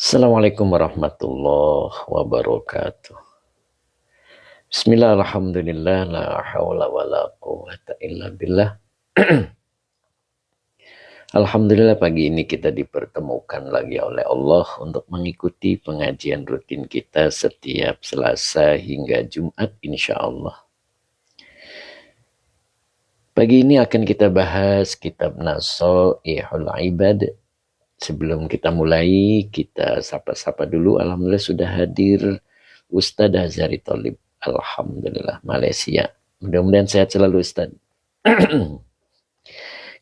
Assalamualaikum warahmatullahi wabarakatuh. Bismillah, alhamdulillah, la hawla wa la quwata illa billah. Alhamdulillah pagi ini kita dipertemukan lagi oleh Allah untuk mengikuti pengajian rutin kita setiap Selasa hingga Jumat insya Allah. Pagi ini akan kita bahas kitab Nasoihul Ibad. Sebelum kita mulai, kita sapa-sapa dulu. Alhamdulillah sudah hadir Ustadz Hazari Tholib. Alhamdulillah, Malaysia. Mudah-mudahan sehat selalu Ustadz.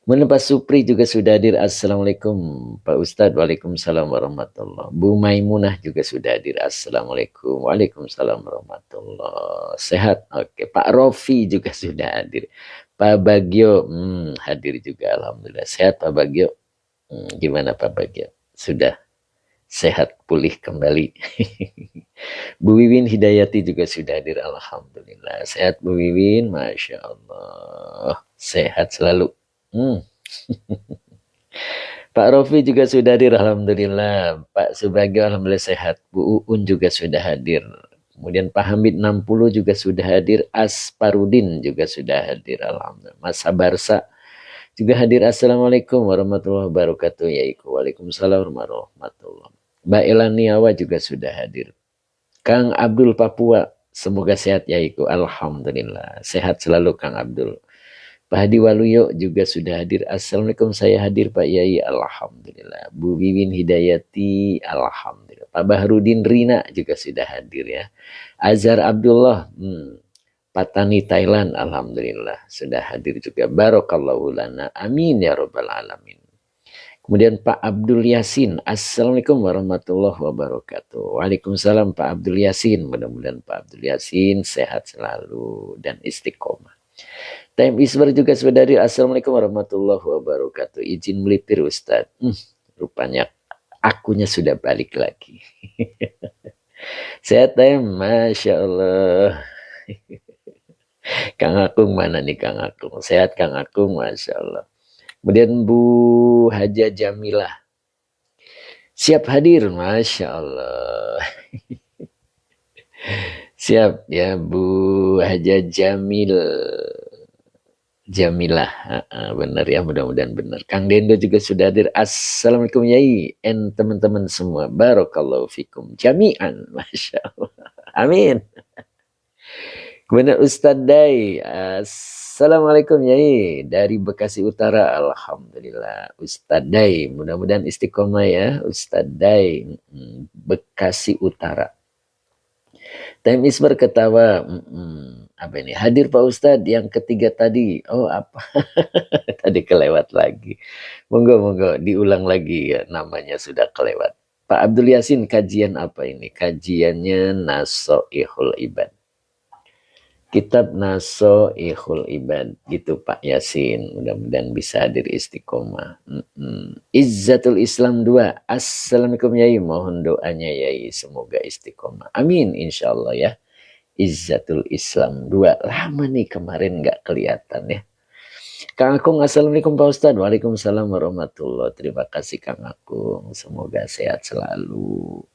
Kemudian Pak Supri juga sudah hadir. Assalamualaikum Pak Ustadz. Waalaikumsalam warahmatullahi. Bu Maimunah juga sudah hadir. Assalamualaikum. Waalaikumsalam warahmatullahi. Sehat? Oke. Pak Rofi juga sudah hadir. Pak Bagio hadir juga. Alhamdulillah. Sehat Pak Bagio? Gimana Pak Bagio? Sudah sehat pulih kembali. Bu Wiwin Hidayati juga sudah hadir. Alhamdulillah. Sehat Bu Wiwin. Masya Allah. Sehat selalu. Pak Rofi juga sudah hadir. Alhamdulillah. Pak Subagio Alhamdulillah sehat. Bu Uun juga sudah hadir. Kemudian Pak Hamid 60 juga sudah hadir. Asparudin juga sudah hadir. Alhamdulillah. Mas Sabarsa juga hadir. Assalamualaikum warahmatullahi wabarakatuh. Yaiku. Waalaikumsalam warahmatullahi wabarakatuh. Mbak Elaniawa juga sudah hadir. Kang Abdul Papua, semoga sehat Yaiku. Alhamdulillah. Sehat selalu Kang Abdul. Pak Hadi Waluyo juga sudah hadir. Assalamualaikum, saya hadir Pak Yai. Alhamdulillah. Bu Wiwin Hidayati. Alhamdulillah. Pak Bahrudin Rina juga sudah hadir ya. Azhar Abdullah. Patani Thailand. Alhamdulillah. Sudah hadir juga. Barakallahu lana. Amin ya rabbal alamin. Kemudian Pak Abdul Yasin. Assalamualaikum warahmatullahi wabarakatuh. Waalaikumsalam Pak Abdul Yasin. Mudah-mudahan Pak Abdul Yasin sehat selalu dan istiqomah. Time Isbar juga sudah hadir. Assalamualaikum warahmatullahi wabarakatuh. Izin melipir Ustadz. Rupanya akunya sudah balik lagi. Sehat Time. Masya Allah. Kang Akung mana nih Kang Akung? Sehat Kang Akung. Masya Allah. Kemudian Bu Haja Jamilah. Siap hadir. Masya Allah. Siap ya Bu Haja Jamilah, benar ya, mudah-mudahan benar. Kang Dendo juga sudah hadir. Assalamualaikum Yai and teman-teman semua. Barakallahu fikum jami'an. Masya Allah. Amin. Kemudian Ustadz Dai. Assalamualaikum Yai dari Bekasi Utara. Alhamdulillah. Ustadz Dai. Mudah-mudahan istiqomah ya. Ustadz Dai. Bekasi Utara. Time Isbar ketawa. Apa ini? Hadir Pak Ustadz yang ketiga tadi. Oh apa? Tadi kelewat lagi. Monggo diulang lagi ya, namanya sudah kelewat. Pak Abdul Yasin, kajian apa ini? Kajiannya Nasoihul Ibad. Kitab Nasoihul Ibad. Gitu Pak Yasin. Mudah-mudahan bisa hadir istiqomah. Izzatul Islam 2. Assalamualaikum Yai. Mohon doanya Yai. Semoga istiqomah. Amin insyaallah ya. Izzatul Islam 2. Lama nih kemarin gak kelihatan ya. Kang Akung, Assalamualaikum Pak Ustadz. Waalaikumsalam warahmatullahi. Terima kasih Kang Akung. Semoga sehat selalu.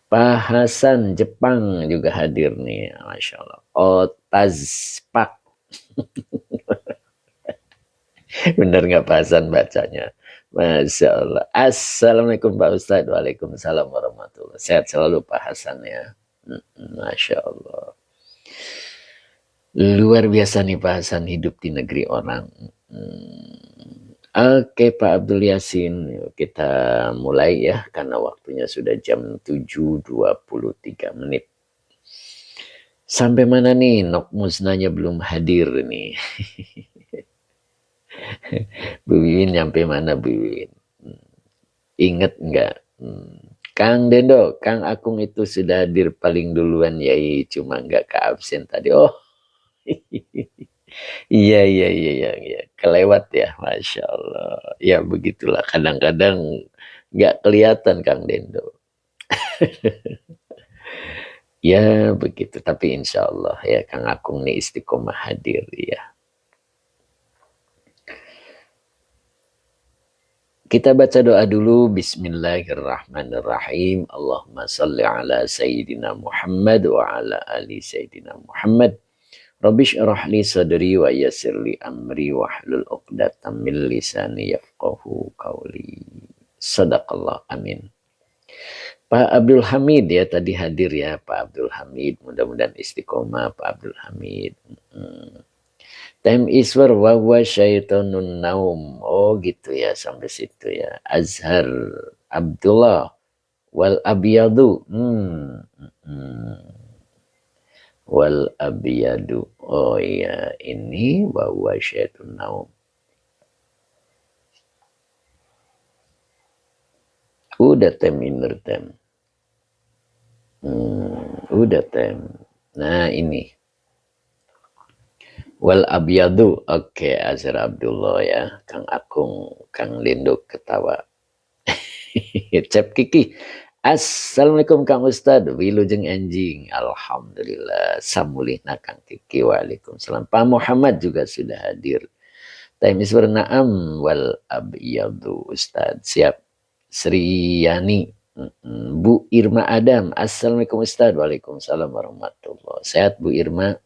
Pak Hasan Jepang juga hadir nih. Masya Allah. Otazpak. Bener gak Pak Hasan bacanya? Masya Allah. Assalamualaikum Pak Ustadz. Waalaikumsalam warahmatullahi. Sehat selalu Pak Hasan ya. Masya Allah. Luar biasa nih Pak Hasan hidup di negeri orang. Oke Pak Abdul Yasin, kita mulai ya karena waktunya sudah jam 7.23 menit. Sampai mana nih Nok Musnanya belum hadir nih. Bu Wiwin nyampe mana Bu Wiwin? Ingat enggak? Kang Dendo, Kang Akung itu sudah hadir paling duluan Yai, cuma enggak ke absen tadi. Oh. Iya. Kelewat ya, Masya Allah. Ya begitulah, kadang-kadang nggak kelihatan Kang Dendo. Ya begitu, tapi insya Allah ya Kang Akung nih istiqomah hadir ya. Kita baca doa dulu. Bismillahirrahmanirrahim. Allahumma salli ala Sayyidina Muhammad wa ala ali Sayyidina Muhammad. Rabbi syrah li sadri wa yassir li amri wahlul 'uqdatam min lisani yafqahu qawli. Sadaqallah, amin. Pak Abdul Hamid ya tadi hadir ya, Pak Abdul Hamid. Mudah-mudahan istiqomah Pak Abdul Hamid. Time iswar wa huwa syaitonun naum. Oh gitu ya, sampai situ ya. Azhar Abdullah wal abiyadu. Wal abiyadu. Oh iya, ini wa huwa syaitonun naum. Udah inner tem. Udah tem. Nah ini. Wal abiyadu. Oke, Azhar Abdullah ya. Kang Akung, Kang Linduk ketawa. Cep Kiki. Assalamualaikum Kang Ustad. Wilujeng anjing. Alhamdulillah. Samulihna Kang Kiki. Waalaikumsalam. Pak Muhammad juga sudah hadir. Time is bernaam. Wal abiyadu Ustad. Siap. Sri Yani. Bu Irma Adam. Assalamualaikum Ustad. Waalaikumsalam warahmatullah. Sehat Bu Irma.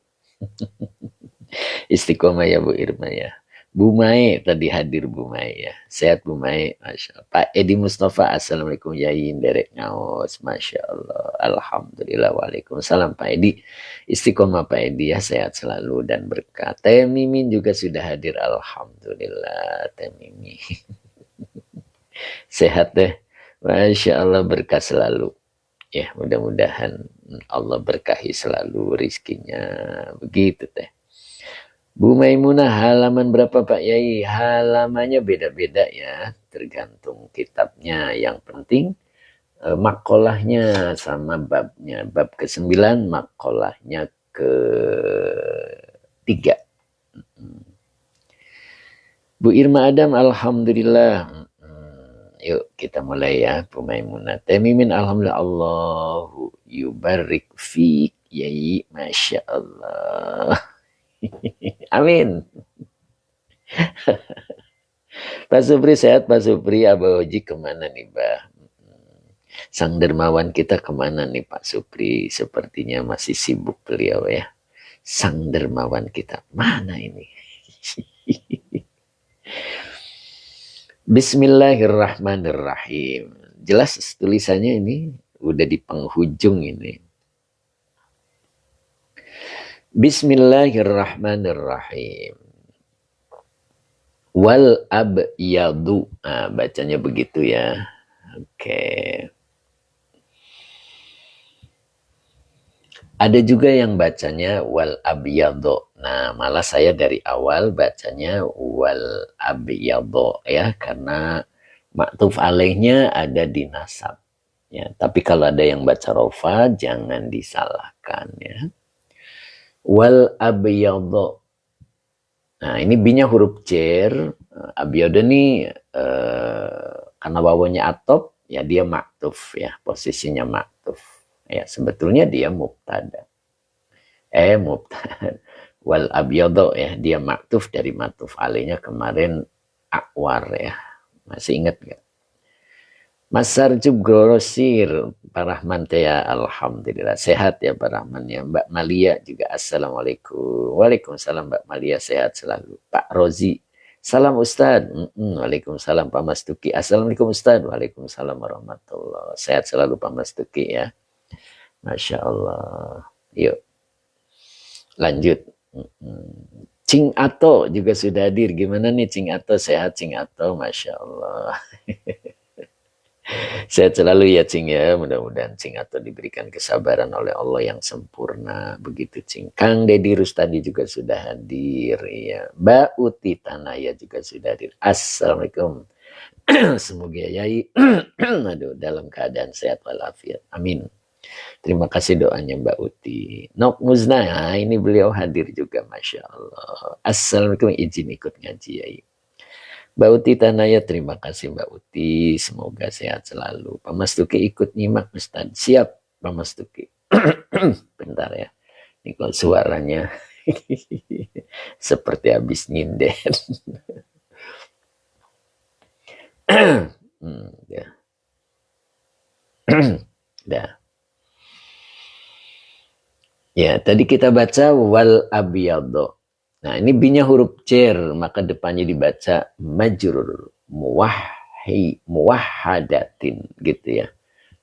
Istiqomah ya Bu Irma ya. Bu Mai tadi hadir Bu Mai ya. Sehat Bu Mai. Masya Allah. Pak Edi Mustafa. Assalamualaikum Yayin. Derek Ngaos. Masya Allah. Alhamdulillah. Waalaikumsalam Pak Edi. Istiqomah Pak Edi ya. Sehat selalu dan berkah. Teh Mimin juga sudah hadir. Alhamdulillah. Teh Mimin. Sehat deh. Masya Allah, berkah selalu. Ya mudah-mudahan Allah berkahi selalu rizkinya. Begitu teh. Bu Maimunah, halaman berapa Pak Yai? Halamannya beda-beda ya, tergantung kitabnya. Yang penting makolahnya sama babnya. Bab ke-9, makolahnya ke-3. Bu Irma Adam, alhamdulillah. Yuk kita mulai ya, Bu Maimunah. Temimin, alhamdulillah. Allahu yubarik fiik Yai, Masya Allah. Amin. Pak Supri sehat, Pak Supri. Abah Oji kemana nih, Bah? Sang dermawan kita kemana nih, Pak Supri? Sepertinya masih sibuk beliau ya. Sang dermawan kita, mana ini? Bismillahirrahmanirrahim. Jelas tulisannya ini udah di penghujung ini. Bismillahirrahmanirrahim. Wal abyadu. Nah, bacanya begitu ya. Oke. Ada juga yang bacanya wal abyadu. Nah, malah saya dari awal bacanya wal abyadu ya, karena maktuf alaihnya ada di nasab. Ya, tapi kalau ada yang baca rofa jangan disalahkan ya. Wal abyadu. Nah, ini B-nya huruf cer. Abyadu ini karena wawunya atop ya, dia maktuf ya, posisinya maktuf. Ya, sebetulnya dia mubtada. Mubtada. Wal abyadu ya, dia maktuf dari maktuf alainya kemarin akwar ya. Masih ingat gak? Mas Sarjub Grosir, Pak Rahman ya, alhamdulillah sehat ya Pak Rahman ya. Mbak Malia juga assalamualaikum. Waalaikumsalam Mbak Malia, sehat selalu. Pak Rozi, salam Ustad. Waalaikumsalam Pak Mas Tuki. Assalamualaikum Ustad. Waalaikumsalam warahmatullah. Sehat selalu Pak Mas Tuki ya. Masya Allah. Yuk lanjut. Cing Ato juga sudah hadir. Gimana nih Cing Ato? Sehat Cing Ato? Masya Allah. Sehat selalu ya Cing ya. Mudah-mudahan Cing Ato diberikan kesabaran oleh Allah yang sempurna. Begitu Cing. Kang Dedi Rustadi juga sudah hadir ya. Mbak Uti Tanaya juga sudah hadir. Assalamualaikum. Semoga Yai aduh, dalam keadaan sehat walafiat. Amin. Terima kasih doanya Mbak Uti. Nok Muzna, nah, ini beliau hadir juga, Masya Allah. Assalamualaikum, izin ikut ngaji ya. Mbak Uti Tanaya, terima kasih Mbak Uti. Semoga sehat selalu. Pak Mas Tuki ikut nyimak Ustaz. Siap Pak Mas Tuki. Bentar ya. Ini kalau suaranya seperti habis nyinden. Ya. Dah. Ya, tadi kita baca wal abiyadho. Nah, ini binya huruf cer, maka depannya dibaca majrur muwahhadatin gitu ya.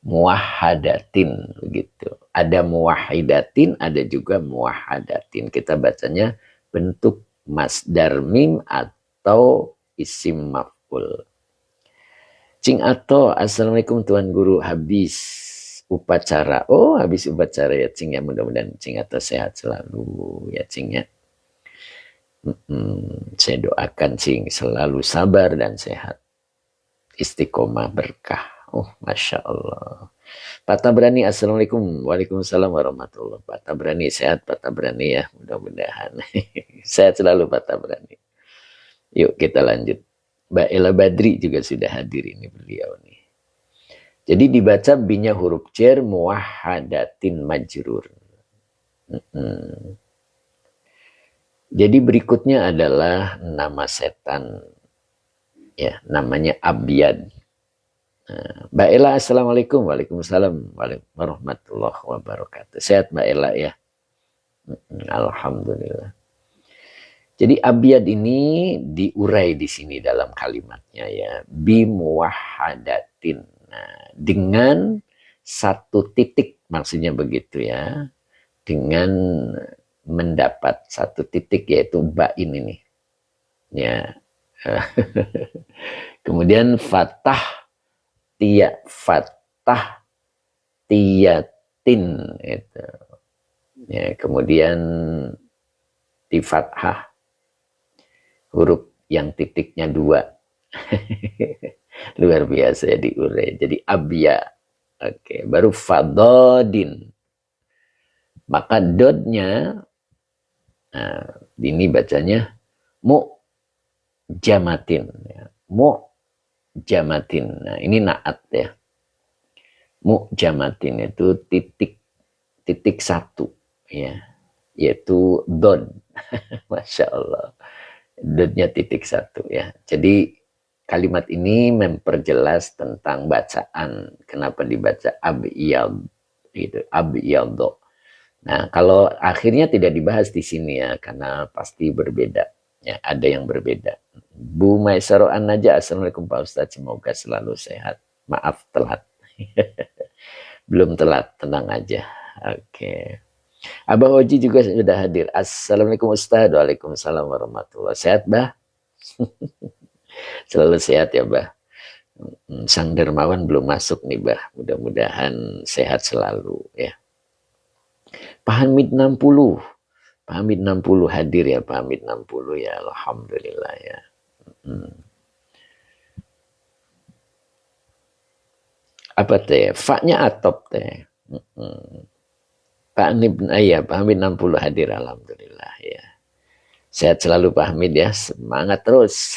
Muwahhadatin gitu. Ada muwahhidatin, ada juga muwahhadatin. Kita bacanya bentuk masdar mim atau isim maf'ul. Cing Ato, assalamualaikum Tuan Guru, habis upacara. Oh, habis upacara ya Cing ya, mudah-mudahan Cing Ato sehat selalu ya Cing ya. Saya doakan Cing selalu sabar dan sehat. Istiqomah berkah. Oh, Masya Allah. Pak Tabrani, assalamualaikum. Waalaikumsalam warahmatullahi wabarakatuh. Pak Tabrani sehat, Pak Tabrani ya, mudah-mudahan. Sehat selalu Pak Tabrani. Yuk kita lanjut. Mbak Ella Badri juga sudah hadir ini beliau nih. Jadi dibaca binya huruf cer muwahhadatin majrur. Jadi berikutnya adalah nama setan. Ya, namanya Abyad. Mbak Ella, assalamualaikum. Waalaikumsalam warahmatullahi wabarakatuh. Sehat Mbak Ella ya. Alhamdulillah. Jadi abyad ini diurai di sini dalam kalimatnya ya. Bimuwahhadatin. Nah, dengan satu titik maksudnya begitu ya. Dengan mendapat satu titik yaitu ba ini nih. Ya. Kemudian fathah tiyatin itu. Ya, kemudian di fathah huruf yang titiknya 2. Luar biasa ya diurai. Jadi abya. Oke, baru fadodin. Maka dodnya, nah, ini bacanya mu'jamatin. Ya. Mu'jamatin. Nah, ini naat ya. Mu'jamatin itu titik 1. Ya. Yaitu dod. Masya Allah. Dotnya titik 1 ya. Jadi kalimat ini memperjelas tentang bacaan. Kenapa dibaca abyad gitu, abyadho. Nah, kalau akhirnya tidak dibahas di sini ya, karena pasti berbeda. Ya, ada yang berbeda. Bu Maisaro An-Najah, assalamualaikum Pak Ustadz, semoga selalu sehat. Maaf telat. Belum telat, tenang aja. Oke. Abah Oji juga sudah hadir. Assalamualaikum Ustaz. Waalaikumsalam warahmatullahi wabarakatuh. Sehat, Bah? Selalu sehat ya, Bah. Sang Dermawan belum masuk nih, Bah. Mudah-mudahan sehat selalu ya. Pak Hamid 60. Pak Hamid 60 hadir ya, Pak Hamid 60 ya. Alhamdulillah ya. Apa teh? Fa-nya atop teh. Pak Hamid 60 hadir, alhamdulillah ya. Sehat selalu Pak Hamid ya, semangat terus.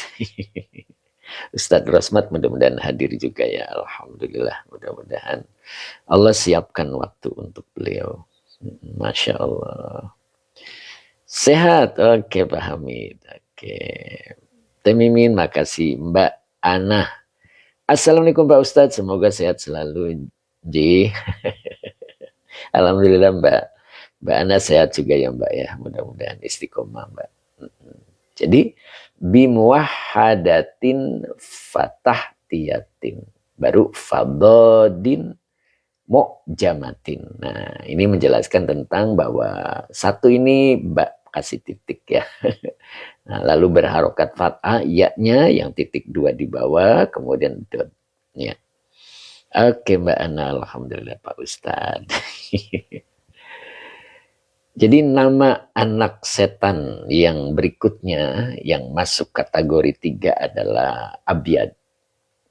Ustadz Rosmat mudah-mudahan hadir juga ya, alhamdulillah. Mudah-mudahan Allah siapkan waktu untuk beliau. Masya Allah. Sehat, oke Pak Hamid. Oke. Temimin, makasih. Mbak Ana. Assalamualaikum Pak Ustadz, semoga sehat selalu. Ji. Alhamdulillah Mbak Ana sehat juga ya Mbak ya. Mudah-mudahan istiqomah Mbak. Jadi bimuwahhadatin fatah tiyatin. Baru fadodin mu'jamatin. Nah, ini menjelaskan tentang bahwa satu ini Mbak kasih titik ya. Nah, lalu berharokat fathah ya-nya yang titik 2 di bawah, kemudian dot. Ya. Oke Mbak Ana, alhamdulillah Pak Ustadz. Jadi nama anak setan yang berikutnya yang masuk kategori 3 adalah Abyad.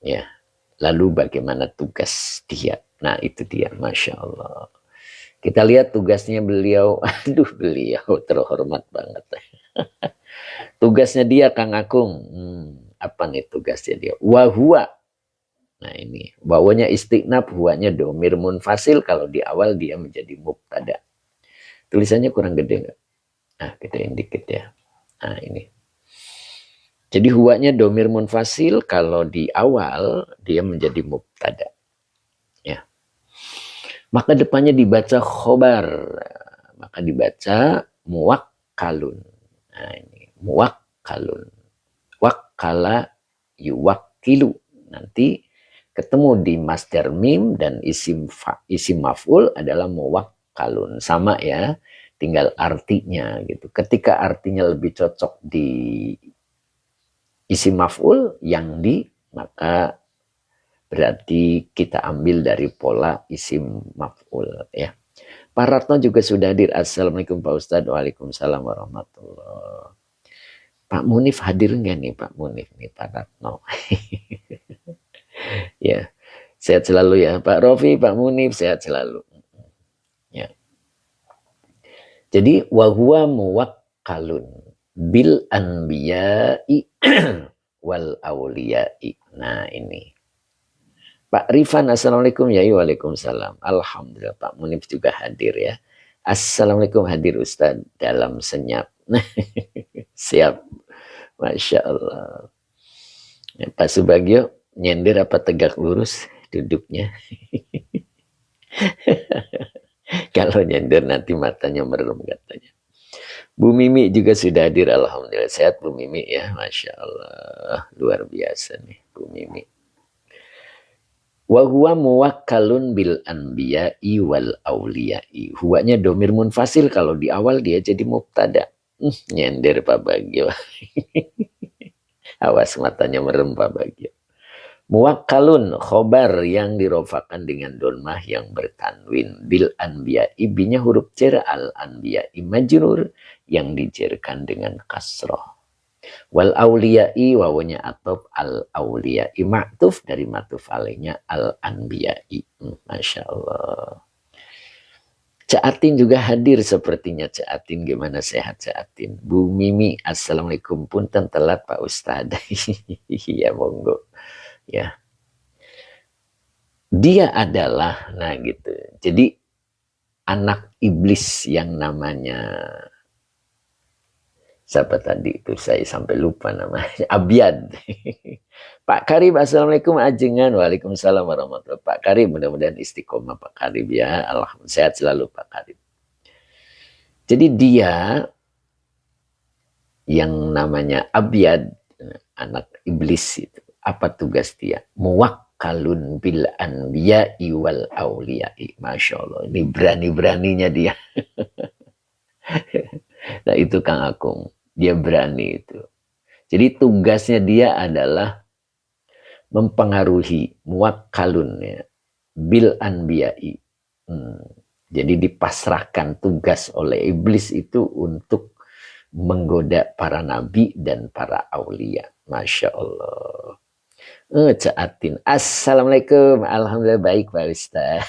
Ya. Lalu bagaimana tugas dia? Nah itu dia, Masya Allah. Kita lihat tugasnya beliau, aduh beliau terhormat banget. Tugasnya dia Kang Akung, apa nih tugasnya dia? Wahua. Nah ini, wawanya istiqnab, huanya domir munfasil, kalau di awal dia menjadi mubtada. Tulisannya kurang gede nggak? Nah, kita indikit ya. Nah, ini. Jadi huwanya domir munfasil, kalau di awal dia menjadi mubtada. Ya. Maka depannya dibaca khobar. Maka dibaca muwakkalun. Nah ini muwakkalun. Wakkala yuwakkilu. Nanti ketemu di masdar mim dan isim maf'ul adalah muwakkalun. Sama ya, tinggal artinya gitu. Ketika artinya lebih cocok di isim maf'ul yang di, maka berarti kita ambil dari pola isim maf'ul ya. Pak Ratno juga sudah hadir. Assalamualaikum Pak Ustadz. Waalaikumsalam warahmatullahi. Pak Munif hadir nggak nih Pak Munif nih Pak Ratno? Ya, sehat selalu ya Pak Rofi, Pak Munif, sehat selalu. Ya. Jadi wahuwa muwakkalun bil anbiya'i wal auliyai. Nah ini. Pak Rifan, assalamualaikum ya. Waalaikumsalam. Alhamdulillah Pak Munif juga hadir ya. Assalamualaikum, hadir Ustadz dalam senyap. Siap. Masya Allah. Ya, Pak Subagio, nyender apa tegak lurus duduknya? Kalau nyender nanti matanya merem katanya. Bu Mimi juga sudah hadir. Alhamdulillah sehat Bu Mimi ya. Masya Allah. Luar biasa nih Bu Mimi. Wa huwa muwakkalun bil anbiya'i wal auliyai. Huwanya domir munfasil, kalau di awal dia jadi mubtada. Nyender Pak Bagio. Awas matanya merem Pak Bagio. Muwakkalun khobar yang dirofakan dengan donmah yang bertanwin. Bil anbiya'i, binya huruf jar, al anbiya'i majrur yang dijerkan dengan kasroh. Wal auliyai, wawanya atop, al auliyai ma'tuf dari ma'tuf alainya al anbiya'i. Masya Allah. Caatin juga hadir sepertinya. Caatin, gimana sehat Caatin? Bu Mimi, assalamualaikum, punten telat Pak Ustadz. Iya monggo ya. Dia adalah, nah gitu, jadi anak iblis yang namanya, siapa tadi itu, saya sampai lupa namanya, Abyad. Pak Karib, assalamualaikum ajengan. Waalaikumsalam warahmatullahi wabarakatuh. Pak Karib, mudah-mudahan istiqomah Pak Karib ya. Alhamdulillah sehat selalu Pak Karib. Jadi dia yang namanya Abyad, anak iblis itu, apa tugas dia? Muwakkalun bil anbiya'i wal auliyai. Masya Allah, ini berani-beraninya dia. Nah itu Kang Akung, dia berani itu. Jadi tugasnya dia adalah mempengaruhi, muwakkalun ya, bil anbiya'i. Jadi dipasrahkan tugas oleh iblis itu untuk menggoda para nabi dan para aulia. Masya Allah. Caatin, assalamualaikum. Alhamdulillah baik Pak Ustaz.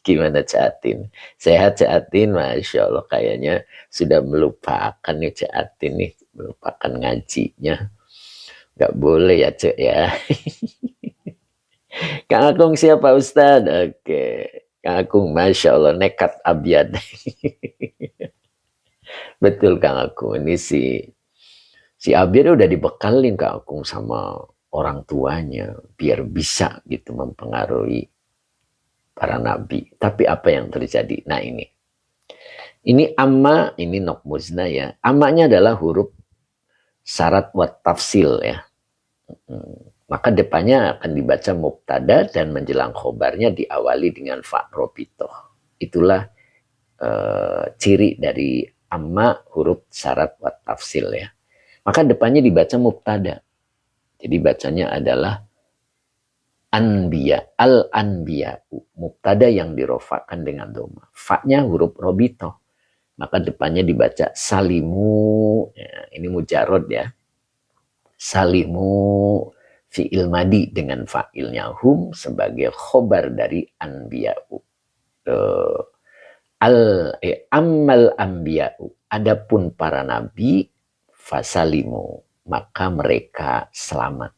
Gimana Caatin? Sehat Caatin? Masya Allah, kayaknya sudah melupakan nih Caatin nih, melupakan ngajinya. Gak boleh ya Cek ya. Kang Akung siapa Ustaz? Oke, Kang Akung, Masya Allah, nekat Abyad. Betul Kang Akung, ini si Abyad udah dibekalin Kang Akung sama orang tuanya biar bisa gitu mempengaruhi para nabi. Tapi apa yang terjadi? Nah ini amma, ini nokmuzna ya. Ammanya adalah huruf syarat wat tafsil ya. Maka depannya akan dibaca mubtada dan menjelang khobarnya diawali dengan fa robitoh. Itulah ciri dari amma huruf syarat wat tafsil ya. Maka depannya dibaca mubtada. Jadi bacanya adalah anbiya, al-anbiya, mubtada yang dirofakan dengan doma. Fa-nya huruf robito. Maka depannya dibaca salimu, ya, ini mujarod ya. Salimu fi'il madi dengan fa'ilnya hum sebagai khobar dari anbiya'u. Ammal anbiya'u, adapun para nabi, fasalimu, maka mereka selamat.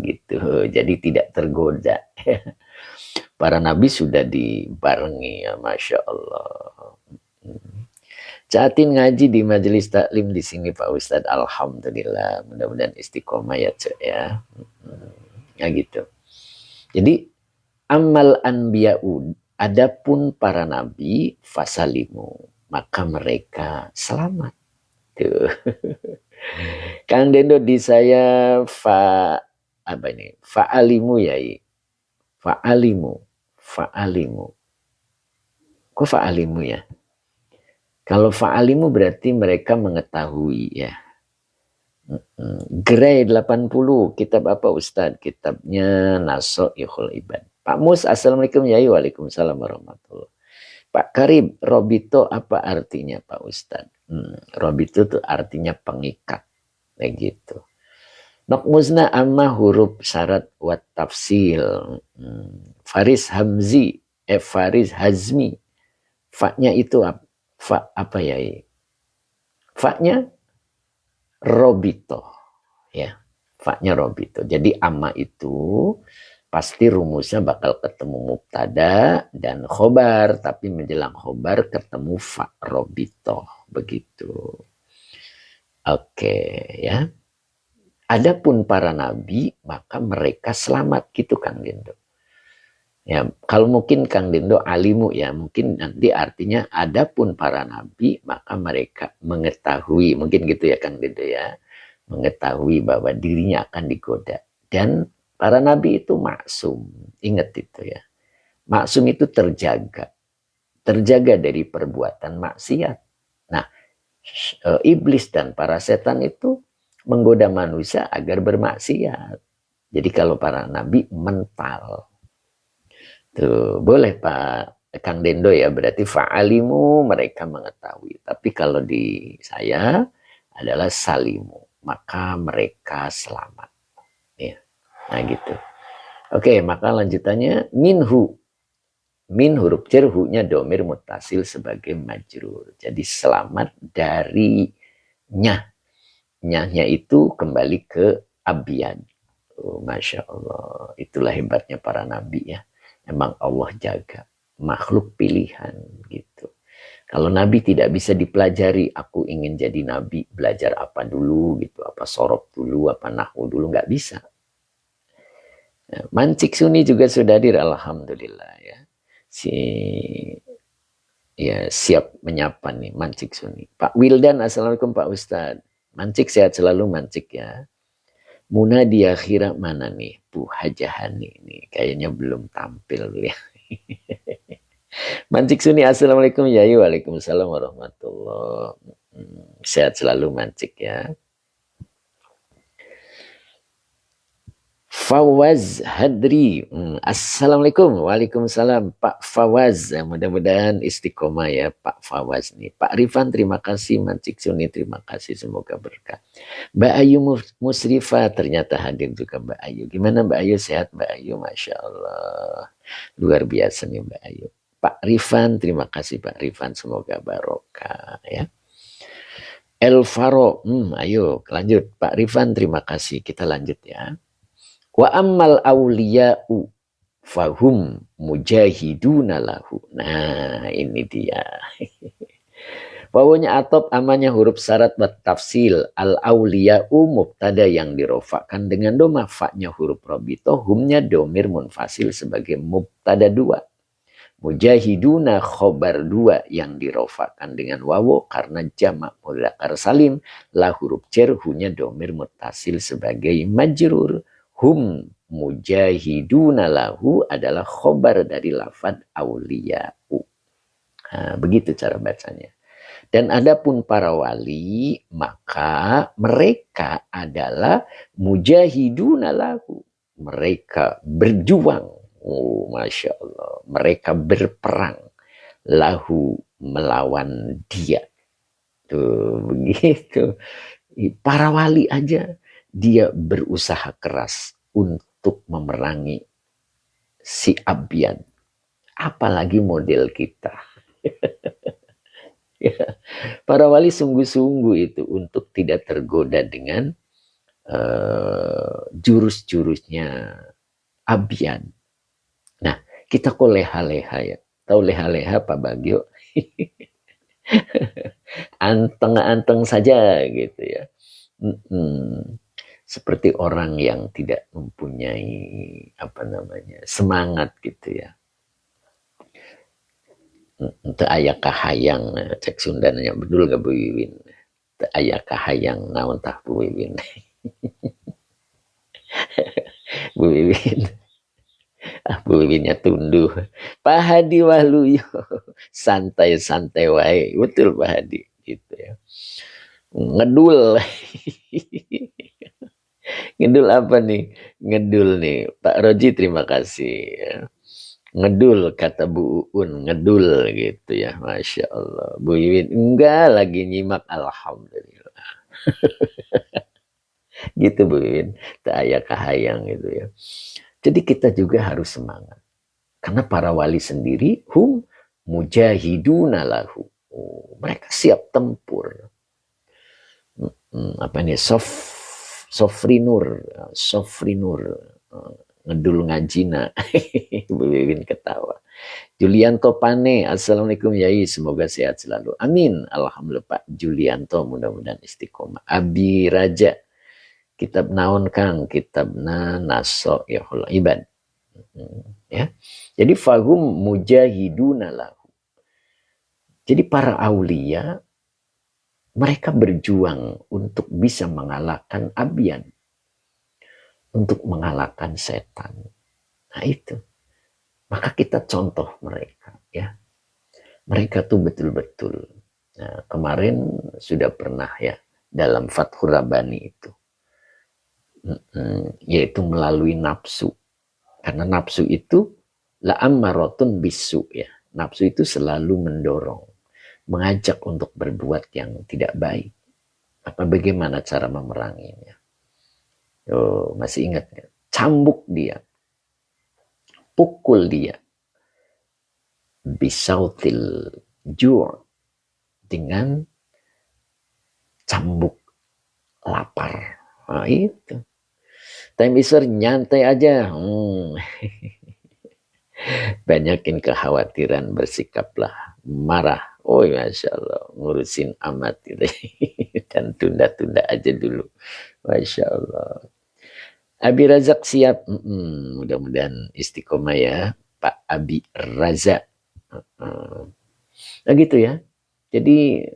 Gitu. Jadi tidak tergoda. Para nabi sudah dibarengi ya, Masya Allah. Caatin ngaji di majelis taklim di sini Pak Ustadz. Alhamdulillah. Mudah-mudahan istiqomah ya cek ya. Ya gitu. Jadi amal anbiya'ud. Adapun para nabi fasalimu. Maka mereka selamat. Tuh. Kang Dendo di saya apa ini? Fa'alimu ya. Fa'alimu. Kok fa'alimu ya? Kalau fa'alimu berarti mereka mengetahui ya. Grade 80, kitab apa Ustadz? Kitabnya Nasoihul Ibad. Pak Mus, Assalamualaikum ya. Waalaikumsalam warahmatullahi. Pak Karib, Robito apa artinya Pak Ustadz? Robito itu artinya pengikat. Kayak gitu. Nokmuzna amma huruf syarat wat tafsil. Faris Hamzi, Faris Hazmi. Fa-nya itu apa ya? Fa-nya Robito. Ya, fa-nya Robito. Jadi amma itu pasti rumusnya bakal ketemu mubtada dan khobar. Tapi menjelang khobar ketemu fa Robito. Begitu. Oke ya. Adapun para nabi, maka mereka selamat. Gitu Kang Dendo. Ya, kalau mungkin Kang Dendo alimu ya, mungkin nanti artinya adapun para nabi, maka mereka mengetahui, mungkin gitu ya Kang Dendo ya, mengetahui bahwa dirinya akan digoda. Dan para nabi itu maksum, ingat itu ya. Maksum itu terjaga dari perbuatan maksiat. Nah, iblis dan para setan itu menggoda manusia agar bermaksiat. Jadi kalau para nabi mental. Tuh, boleh Pak Kang Dendo ya, berarti fa'alimu mereka mengetahui. Tapi kalau di saya adalah salimu, maka mereka selamat. Ya. Nah gitu. Oke, maka lanjutannya minhu. Min huruf jar, hu-nya domir mutasil sebagai majrur. Jadi selamat dari nya. Nya-nya itu kembali ke abiyad. Oh, Masya Allah. Itulah hebatnya para nabi ya. Emang Allah jaga makhluk pilihan gitu. Kalau nabi tidak bisa dipelajari, aku ingin jadi nabi, belajar apa dulu gitu, apa sorop dulu, apa nahwu dulu, nggak bisa. Nah, Mancik Suni juga sudah hadir, alhamdulillah ya. Ya siap menyapa nih Mancik Suni. Pak Wildan, assalamualaikum Pak Ustadz. Mancik sehat selalu Mancik ya. Muna di akhirat mana nih? Bu Hajahani nih. Kayaknya belum tampil ya. Mancik Suni, assalamualaikum ya. Waalaikumsalam warahmatullahi. Sehat selalu Mancik ya. Fawaz Hadri, assalamualaikum. Waalaikumsalam Pak Fawaz. Mudah-mudahan istiqomah ya Pak Fawaz nih. Pak Rifan terima kasih, Mancik Suni terima kasih, semoga berkah. Mbak Ayu Musrifa ternyata hadir juga Mbak Ayu. Gimana Mbak Ayu, sehat Mbak Ayu? Masya Allah, luar biasa nih Mbak Ayu. Pak Rifan terima kasih Pak Rifan, semoga barokah ya. El Faro, ayo lanjut Pak Rifan terima kasih, kita lanjut ya. Wa ammal awliya'u fahum mujahiduna lahu. Nah ini dia. Wawunya atop amanya huruf syarat buat tafsil. Al awliya'u mubtada yang dirofakkan dengan doma. Fa'nya huruf robito, humnya domir munfasil sebagai mubtada dua. Mujahiduna khobar dua yang dirofakkan dengan wawu karena jamak mudzakkar salim. La huruf jar, hunya domir mutasil sebagai majrur. Hum mujahiduna lahu adalah khobar dari lafad awliya'u. Nah, begitu cara bacanya. Dan adapun para wali, maka mereka adalah mujahiduna lahu. Mereka berjuang. Oh, Masya Allah. Mereka berperang. Lahu melawan dia. Tuh, begitu. Para wali aja. Dia berusaha keras untuk memerangi si Abyan. Apalagi model kita. Ya, para wali sungguh-sungguh itu untuk tidak tergoda dengan jurus-jurusnya Abyan. Nah, kita kok leha-leha ya. Tahu leha-leha Pak Bagio? Anteng-anteng saja gitu ya. Seperti orang yang tidak mempunyai apa namanya semangat gitu ya. Teu aya kahayang cek Sundana betul gak Bu Wiwin? Teu aya kahayang naon tah Bu Wiwin? Bu Wiwin, Bu Wiwinnya tunduh. Pak Hadi Waluyo, santai-santai wae. Betul Pak Hadi gitu ya. Ngedul. Ngedul apa nih? Ngedul nih. Pak Roji terima kasih. Ngedul kata Bu Uun, ngedul gitu ya. Masya Allah. Bu Iwin enggak lagi nyimak. Alhamdulillah. Gitu Bu Iwin. Tak aya kahayang gitu ya. Jadi kita juga harus semangat. Karena para wali sendiri hum mujahiduna lahu. Oh, mereka siap tempur. Apa ini? Sofrinur. Sofrinur. Ngedul ngajina. Bu Wiwin ketawa. Julianto Pane, Assalamualaikum Yai, semoga sehat selalu. Amin. Alhamdulillah Pak Julianto, mudah-mudahan istiqomah. Abi Raja, kitab naon Kang, kitabna naso ya Allah ibad. Ya. Jadi fahum mujahiduna lahu. Jadi para aulia mereka berjuang untuk bisa mengalahkan abian, untuk mengalahkan setan. Nah itu. Maka kita contoh mereka ya. Mereka tuh betul-betul. Nah, kemarin sudah pernah ya dalam Fathur Rabbani itu. Yaitu melalui nafsu. Karena nafsu itu la ammaratun bisu ya. Nafsu itu selalu mendorong, mengajak untuk berbuat yang tidak baik. Apa bagaimana cara memeranginya? Oh, masih ingat ya? Cambuk dia. Pukul dia. Bisautil jur. Dengan cambuk lapar. Nah, itu. Time iser nyantai aja. Banyakin kekhawatiran, bersikaplah marah. Oh, Masya Allah, ngurusin amat gitu. Dan tunda-tunda aja dulu. Masya Allah. Abi Razak siap. Mudah-mudahan istiqomah ya, Pak Abi Razak. Nah gitu ya. Jadi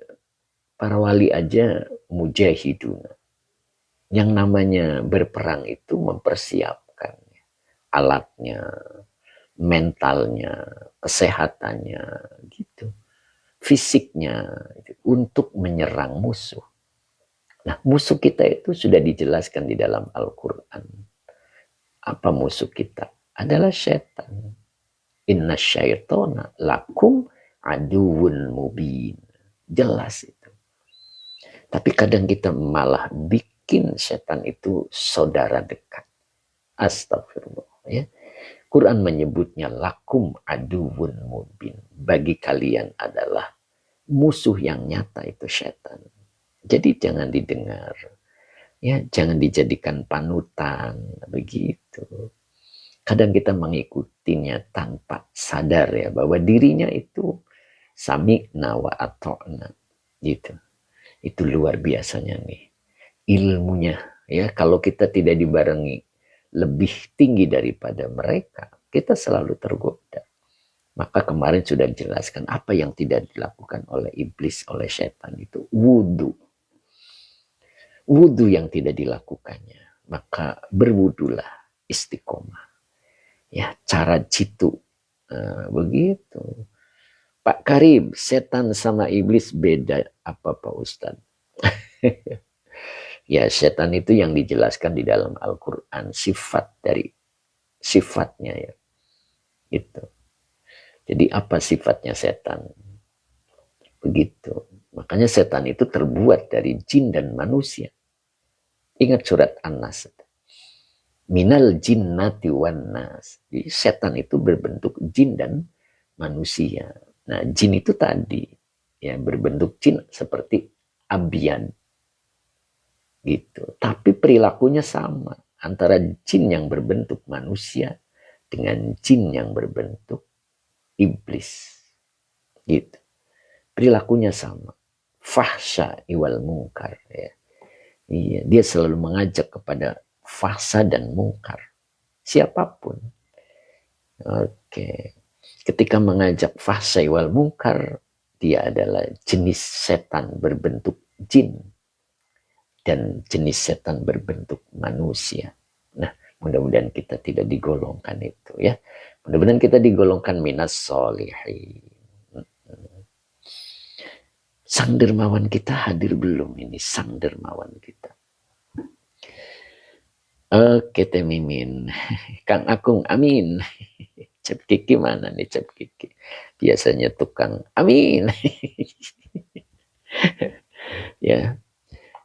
para wali aja mujahidun. Yang namanya berperang itu mempersiapkan alatnya, mentalnya, kesehatannya, gitu, fisiknya untuk menyerang musuh. Nah, musuh kita itu sudah dijelaskan di dalam Al-Quran. Apa musuh kita? Adalah syaitan. Inna syaitona lakum aduun mubin. Jelas itu. Tapi kadang kita malah bikin setan itu saudara dekat. Astagfirullah. Ya. Quran menyebutnya lakum aduun mubin. Bagi kalian adalah musuh yang nyata itu setan. Jadi jangan didengar. Ya, jangan dijadikan panutan. Begitu. Kadang kita mengikutinya tanpa sadar ya. Bahwa dirinya itu sami'na wa ato'na. Gitu. Itu luar biasanya nih. Ilmunya. Ya, kalau kita tidak dibarengi lebih tinggi daripada mereka, kita selalu tergoda. Maka kemarin sudah dijelaskan apa yang tidak dilakukan oleh iblis, oleh setan itu wudu. Wudu yang tidak dilakukannya. Maka berwudulah istiqomah. Ya, cara jitu. Begitu. Pak Karib, setan sama iblis beda apa Pak Ustadz? Ya, setan itu yang dijelaskan di dalam Al-Quran. Sifat dari sifatnya ya. Itu. Jadi apa sifatnya setan? Begitu. Makanya setan itu terbuat dari jin dan manusia. Ingat surat An-Nas. Minal jinnati wan nas. Jadi setan itu berbentuk jin dan manusia. Nah, jin itu tadi ya berbentuk jin seperti abian. Gitu. Tapi perilakunya sama antara jin yang berbentuk manusia dengan jin yang berbentuk iblis. Gitu. Perilakunya sama. fahsya wal munkar ya. Iya, dia selalu mengajak kepada fahsya dan munkar. Siapapun. Oke. Ketika mengajak fahsya wal munkar, dia adalah jenis setan berbentuk jin dan jenis setan berbentuk manusia. Nah, mudah-mudahan kita tidak digolongkan itu ya. Mudah-mudahan kita digolongkan minas solihin. Sang dermawan kita hadir belum ini? Sang dermawan kita. Oke Teh Mimin. Kang Akung, amin. Cep Kiki mana nih Cep Kiki? Biasanya tukang amin. Ya.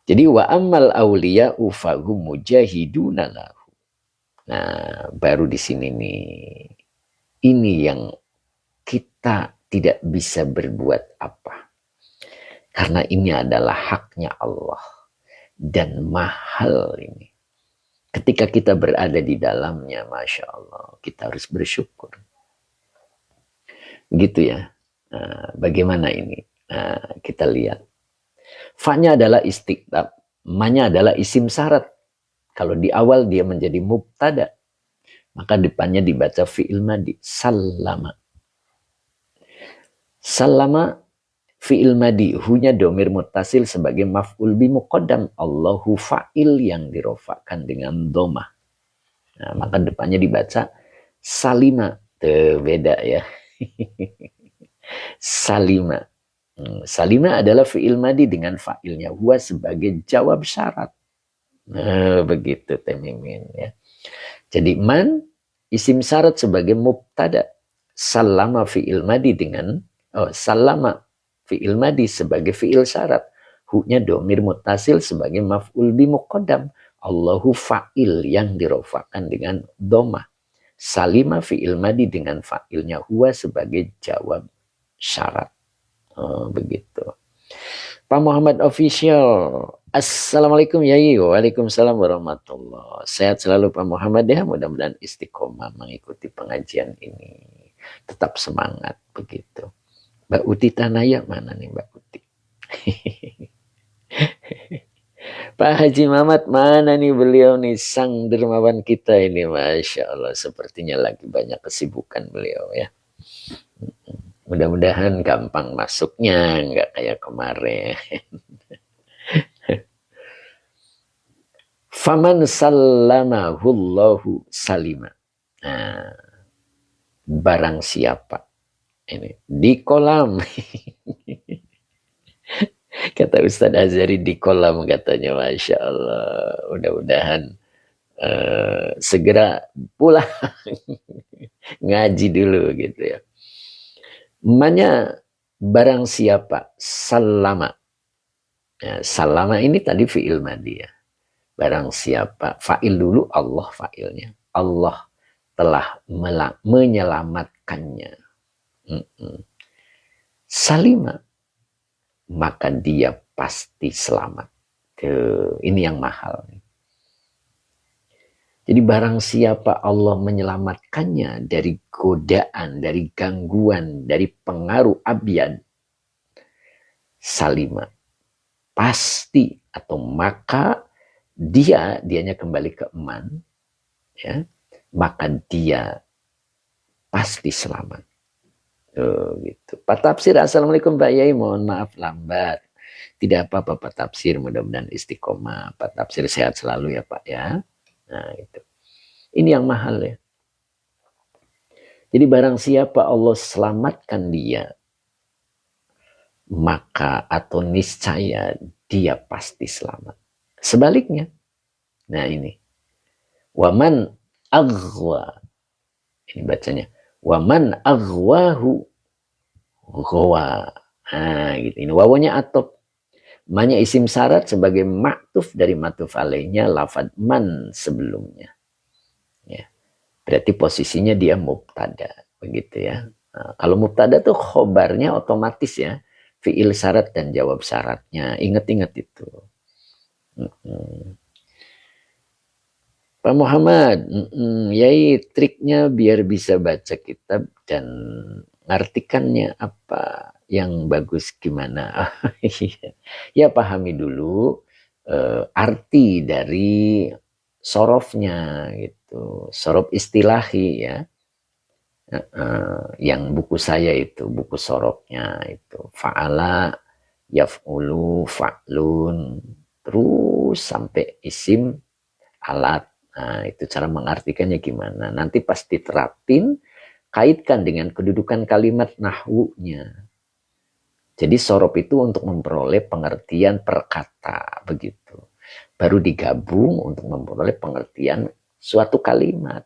Jadi wa ammal auliya ufahum mujahiduna lahu. Nah, baru di sini nih. Ini yang kita tidak bisa berbuat apa. Karena ini adalah haknya Allah. Dan mahal ini. Ketika kita berada di dalamnya, Masya Allah, kita harus bersyukur. Begitu ya. Nah, bagaimana ini? Nah, kita lihat. Fa-nya adalah istiqtab. Ma-nya adalah isim syarat. Kalau di awal dia menjadi mubtada, maka depannya dibaca fi'il madi. Sallama. Sallama fi'il madi. Hu-nya domir muttasil sebagai maf'ul bi muqaddam. Allahu fa'il yang dirofakkan dengan domah. Nah, maka depannya dibaca salima. Tuh, beda ya. Salima. Salima adalah fi'il madi dengan fa'ilnya. Huwa sebagai jawab syarat. Nah, begitu Temimin ya. Jadi man isim syarat sebagai mubtada. Salama fi'il madi dengan salama fi'il madi sebagai fi'il syarat. Hu-nya domir muttasil sebagai maf'ul bi muqaddam. Allahu fa'il yang dirofakan dengan dhamma. Salima fi'il madi dengan fa'ilnya huwa sebagai jawab syarat. Begitu. Pak Muhammad Official. Assalamualaikum Yai. Waalaikumsalam warahmatullah. Sehat selalu Pak Muhammad ya. Mudah-mudahan istiqomah mengikuti pengajian ini. Tetap semangat begitu. Mbak Uti Tanaya mana nih Mbak Uti? Pak Haji Mamat mana nih beliau nih sang dermawan kita ini, Masya Allah, sepertinya lagi banyak kesibukan beliau ya. Mudah-mudahan gampang masuknya, nggak kayak kemarin. Faman sallamahullahu salima. Nah, barang siapa ini di kolam. Kata Ustadz Azhari di kolam katanya, Masya Allah. Mudah-mudahan segera pulang ngaji dulu gitu ya. Manya barang siapa salama. Ya, salama ini tadi fi'il madi ya. Barang siapa fa'il dulu Allah fa'ilnya. Allah telah menyelamatkannya. Salima maka dia pasti selamat. Ini yang mahal. Jadi barang siapa Allah menyelamatkannya dari godaan, dari gangguan, dari pengaruh abyan, salima. Pasti atau maka dianya kembali ke eman, ya, maka dia pasti selamat. Gitu. Pak Tafsir, Assalamualaikum Pak Yai, mohon maaf lambat. Tidak apa-apa Pak Tafsir, mudah-mudahan istiqomah. Pak Tafsir sehat selalu ya Pak ya. Nah itu. Ini yang mahal ya. Jadi barang siapa Allah selamatkan dia, maka atau niscaya dia pasti selamat. Sebaliknya, nah ini, waman aghwa, ini bacanya, waman aghwahu ghawa. Nah gitu, ini wawanya atop. Manya isim syarat sebagai maktuf dari maktuf alaihnya lafad man sebelumnya. Ya. Berarti posisinya dia mubtada, begitu ya. Nah, kalau mubtada tuh khobarnya otomatis ya, fiil syarat dan jawab syaratnya. Ingat-ingat itu. Pak Muhammad, yai triknya biar bisa baca kitab dan ngartikannya apa? yang bagus gimana? Ya pahami dulu arti dari sorofnya gitu, sorof istilahi ya. Yang buku saya itu, buku sorofnya itu fa'ala, yaf'ulu, fa'lun, terus sampai isim alat. Nah, itu cara mengartikannya gimana. Nanti pas diterapin, kaitkan dengan kedudukan kalimat nahwunya. Jadi sorof itu untuk memperoleh pengertian per kata, begitu. Baru digabung untuk memperoleh pengertian suatu kalimat.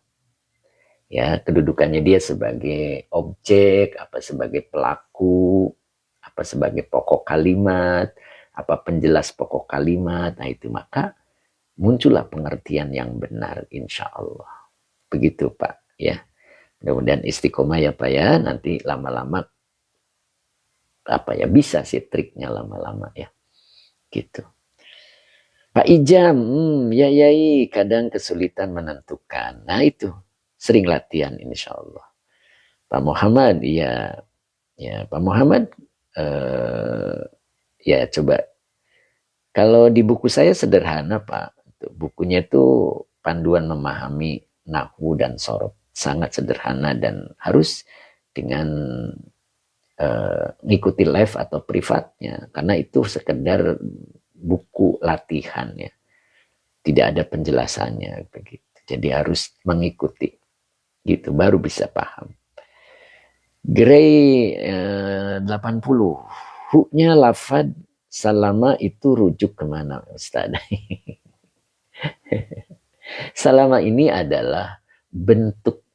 Ya, kedudukannya dia sebagai objek, apa sebagai pelaku, apa sebagai pokok kalimat, apa penjelas pokok kalimat. Nah itu maka muncullah pengertian yang benar insya Allah. Begitu Pak ya. Mudah-mudahan istiqomah ya Pak ya. Nanti lama-lama apa ya bisa sih triknya lama-lama ya. Gitu. Pak Ijam, ya yai kadang kesulitan menentukan. Nah itu sering latihan insya Allah. Pak Muhammad, ya Pak Muhammad, ya coba. Kalau di buku saya sederhana Pak, bukunya itu panduan memahami nahwu dan sorof, sangat sederhana dan harus dengan ngikuti live atau privatnya, karena itu sekedar buku latihan ya, tidak ada penjelasannya begitu. Jadi harus mengikuti, gitu baru bisa paham. Gray 80. Hu-nya lafad salama itu rujuk kemana Ustaz? Salama ini adalah bentuk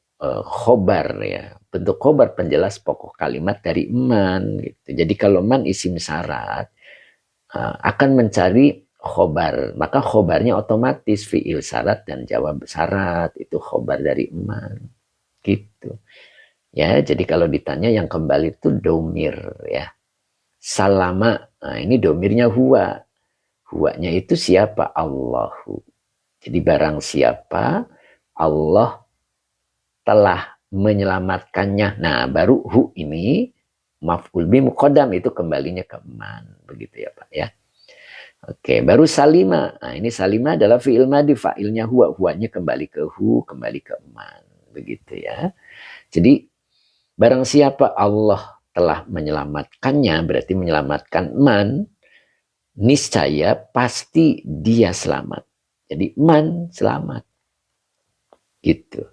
khobar ya. Bentuk khobar penjelas pokok kalimat dari man. Gitu. Jadi kalau man isim syarat akan mencari khobar. Maka khobarnya otomatis fi'il syarat dan jawab syarat. Itu khobar dari man. Gitu. Ya, jadi kalau ditanya yang kembali itu domir ya. Salama, nah ini domirnya huwa. Huwanya itu siapa? Allahu. Jadi barang siapa Allah telah menyelamatkannya. Nah, baru hu ini maf'ul bi muqaddam itu kembalinya ke man. Begitu ya Pak ya. Oke, baru salima. Nah, ini salima adalah fi'il madi, fa'ilnya huwa. Huwanya kembali ke hu, kembali ke man. Begitu ya. Jadi barang siapa Allah telah menyelamatkannya, berarti menyelamatkan man, niscaya pasti dia selamat. Jadi man selamat. Gitu.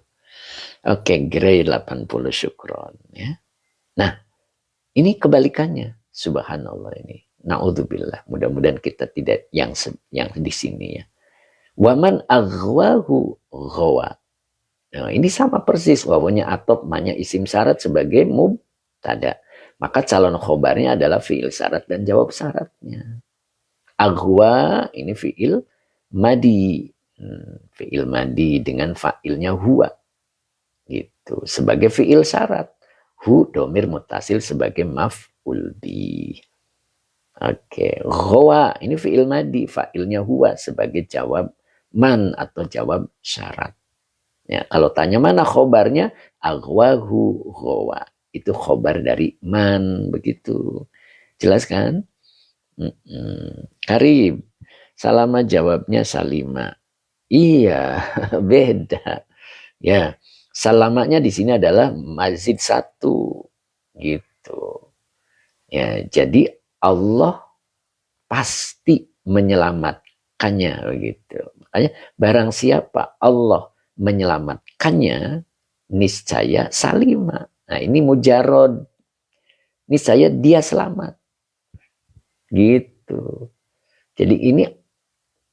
Oke, grade 80 syukron. Ya. Nah, ini kebalikannya. Subhanallah ini. Na'udzubillah. Mudah-mudahan kita tidak yang di sini ya. Waman aghwahu ghawa. Nah, ini sama persis wawanya atop manya isim syarat sebagai mubtada. Maka calon khobarnya adalah fiil syarat dan jawab syaratnya. Aghwa ini fiil madi. Fiil madi dengan fa'ilnya huwa. Gitu. Sebagai fiil syarat. Hu domir mutasil sebagai maf'ul bi. Oke. Ghawa ini fiil madi. Fa'ilnya huwa sebagai jawab man atau jawab syarat. Ya, kalau tanya mana khobarnya, aghwahu ghawa. Itu khobar dari man, begitu. Jelas kan? Karib. Salama jawabnya salima. Iya, beda. Ya, salamanya di sini adalah mazid satu. Gitu. Ya, jadi Allah pasti menyelamatkannya begitu. Makanya barang siapa Allah menyelamatkannya, niscaya salima. Nah ini mujarod. Niscaya dia selamat. Gitu. Jadi ini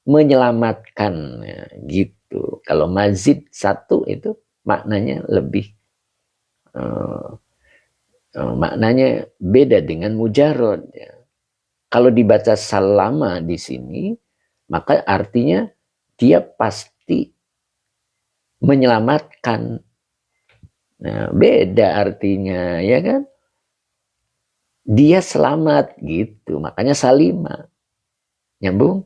menyelamatkan. Ya, gitu. Kalau mazid satu itu maknanya lebih. Maknanya beda dengan mujarod. Ya. Kalau dibaca salama di sini, maka artinya dia pasti menyelamatkan. Nah, beda artinya, ya kan? Dia selamat gitu, makanya salima. Nyambung?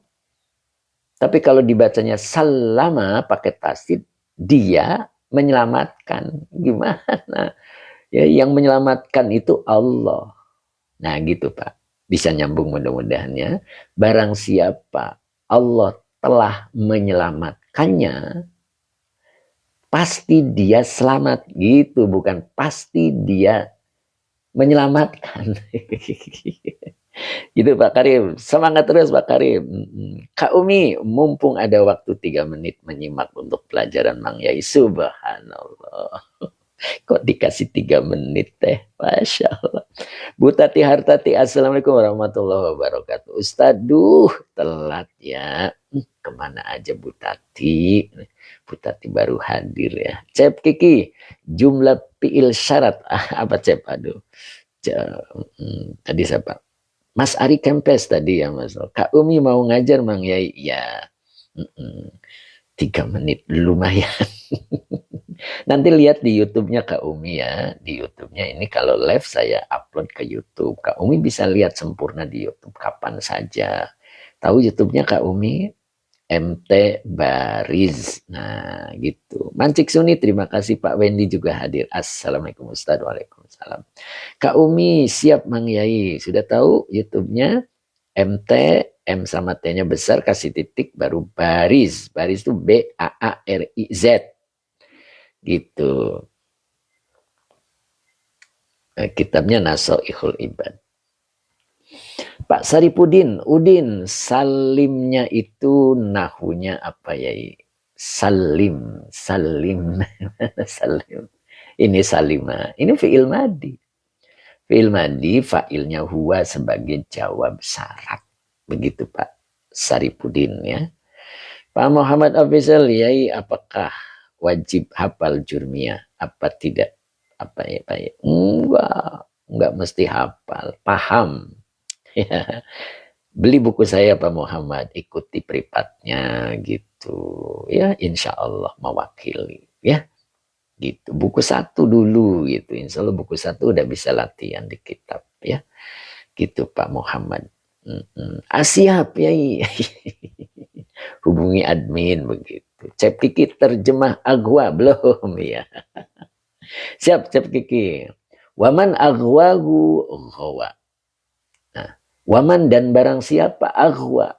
Tapi kalau dibacanya salama pakai tasdid, dia menyelamatkan. Gimana? Ya, yang menyelamatkan itu Allah. Nah gitu Pak, bisa nyambung mudah-mudahan ya. Barang siapa Allah telah menyelamatkannya, pasti dia selamat gitu, bukan pasti dia menyelamatkan. Gitu Pak Karim, semangat terus Pak Karim. Kak Umi, mumpung ada waktu 3 menit menyimak untuk pelajaran Mang Yai, subhanallah. Kok dikasih 3 menit teh, Masya Allah. Bu Tati Hartati, Assalamualaikum warahmatullahi wabarakatuh. Ustaduh, telat ya. Kemana aja Bu Tati? Bu Tati baru hadir ya. Cep Kiki, jumlah fiil syarat. Apa Cep? Aduh. Tadi siapa? Mas Ari Kempes tadi ya Mas. Kak Umi mau ngajar Mang Yai. Ya. 3 menit lumayan. Nanti lihat di YouTube-nya Kak Umi ya. Di YouTube-nya ini kalau live saya upload ke YouTube. Kak Umi bisa lihat sempurna di YouTube kapan saja. Tahu YouTube-nya Kak Umi? MT Bariz. Nah gitu. Mancik Suni, terima kasih Pak Wendy juga hadir. Assalamualaikum Ustaz. Waalaikumsalam. Kak Umi siap Mang Yai. Sudah tahu YouTube-nya? MT, M sama T-nya besar, kasih titik, baru Bariz. Bariz itu Bariz. Gitu. Kitabnya Nasoihul Ibad. Pak Saripudin, Udin, salimnya itu nahunya apa ya? Salim, salim, salim. Ini salima, ini fi'il madi. Fi'il madi, fa'ilnya huwa sebagai jawab syarat. Begitu Pak Saripudin ya. Pak Muhammad Afizal, Yai, apakah wajib hafal jurmiyah? Apa tidak? Apa ya Pak? Enggak mesti hafal, paham. Ya. Beli buku saya Pak Muhammad, ikuti pripatnya gitu. Ya insya Allah mewakili ya. Gitu. Buku 1 dulu gitu. Insya Allah buku 1 udah bisa latihan di kitab ya. Gitu Pak Muhammad. Siap ya. Hubungi admin begitu. Cep Kiki terjemah agwa belum ya. Siap Cep Kiki. Waman agwagu ghawa. Nah, waman dan barang siapa aghwa.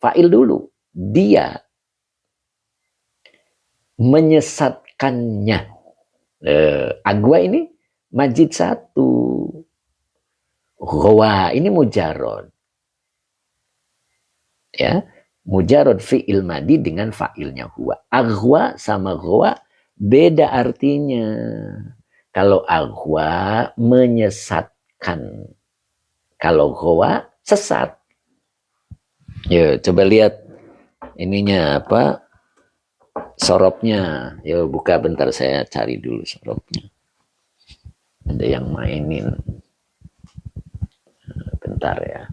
Fa'il dulu. Dia menyesatkannya. Agwa ini majid 1. Ghawa ini mujarod. Ya, mujarod fi'il madi dengan fa'ilnya huwa. Aghwa sama ghawa beda artinya. Kalau aghwa menyesatkan. Kalau ghawa sesat. Ya, coba lihat ininya apa? Sorobnya. Ya, buka bentar saya cari dulu sorobnya. Ada yang mainin. Bentar ya.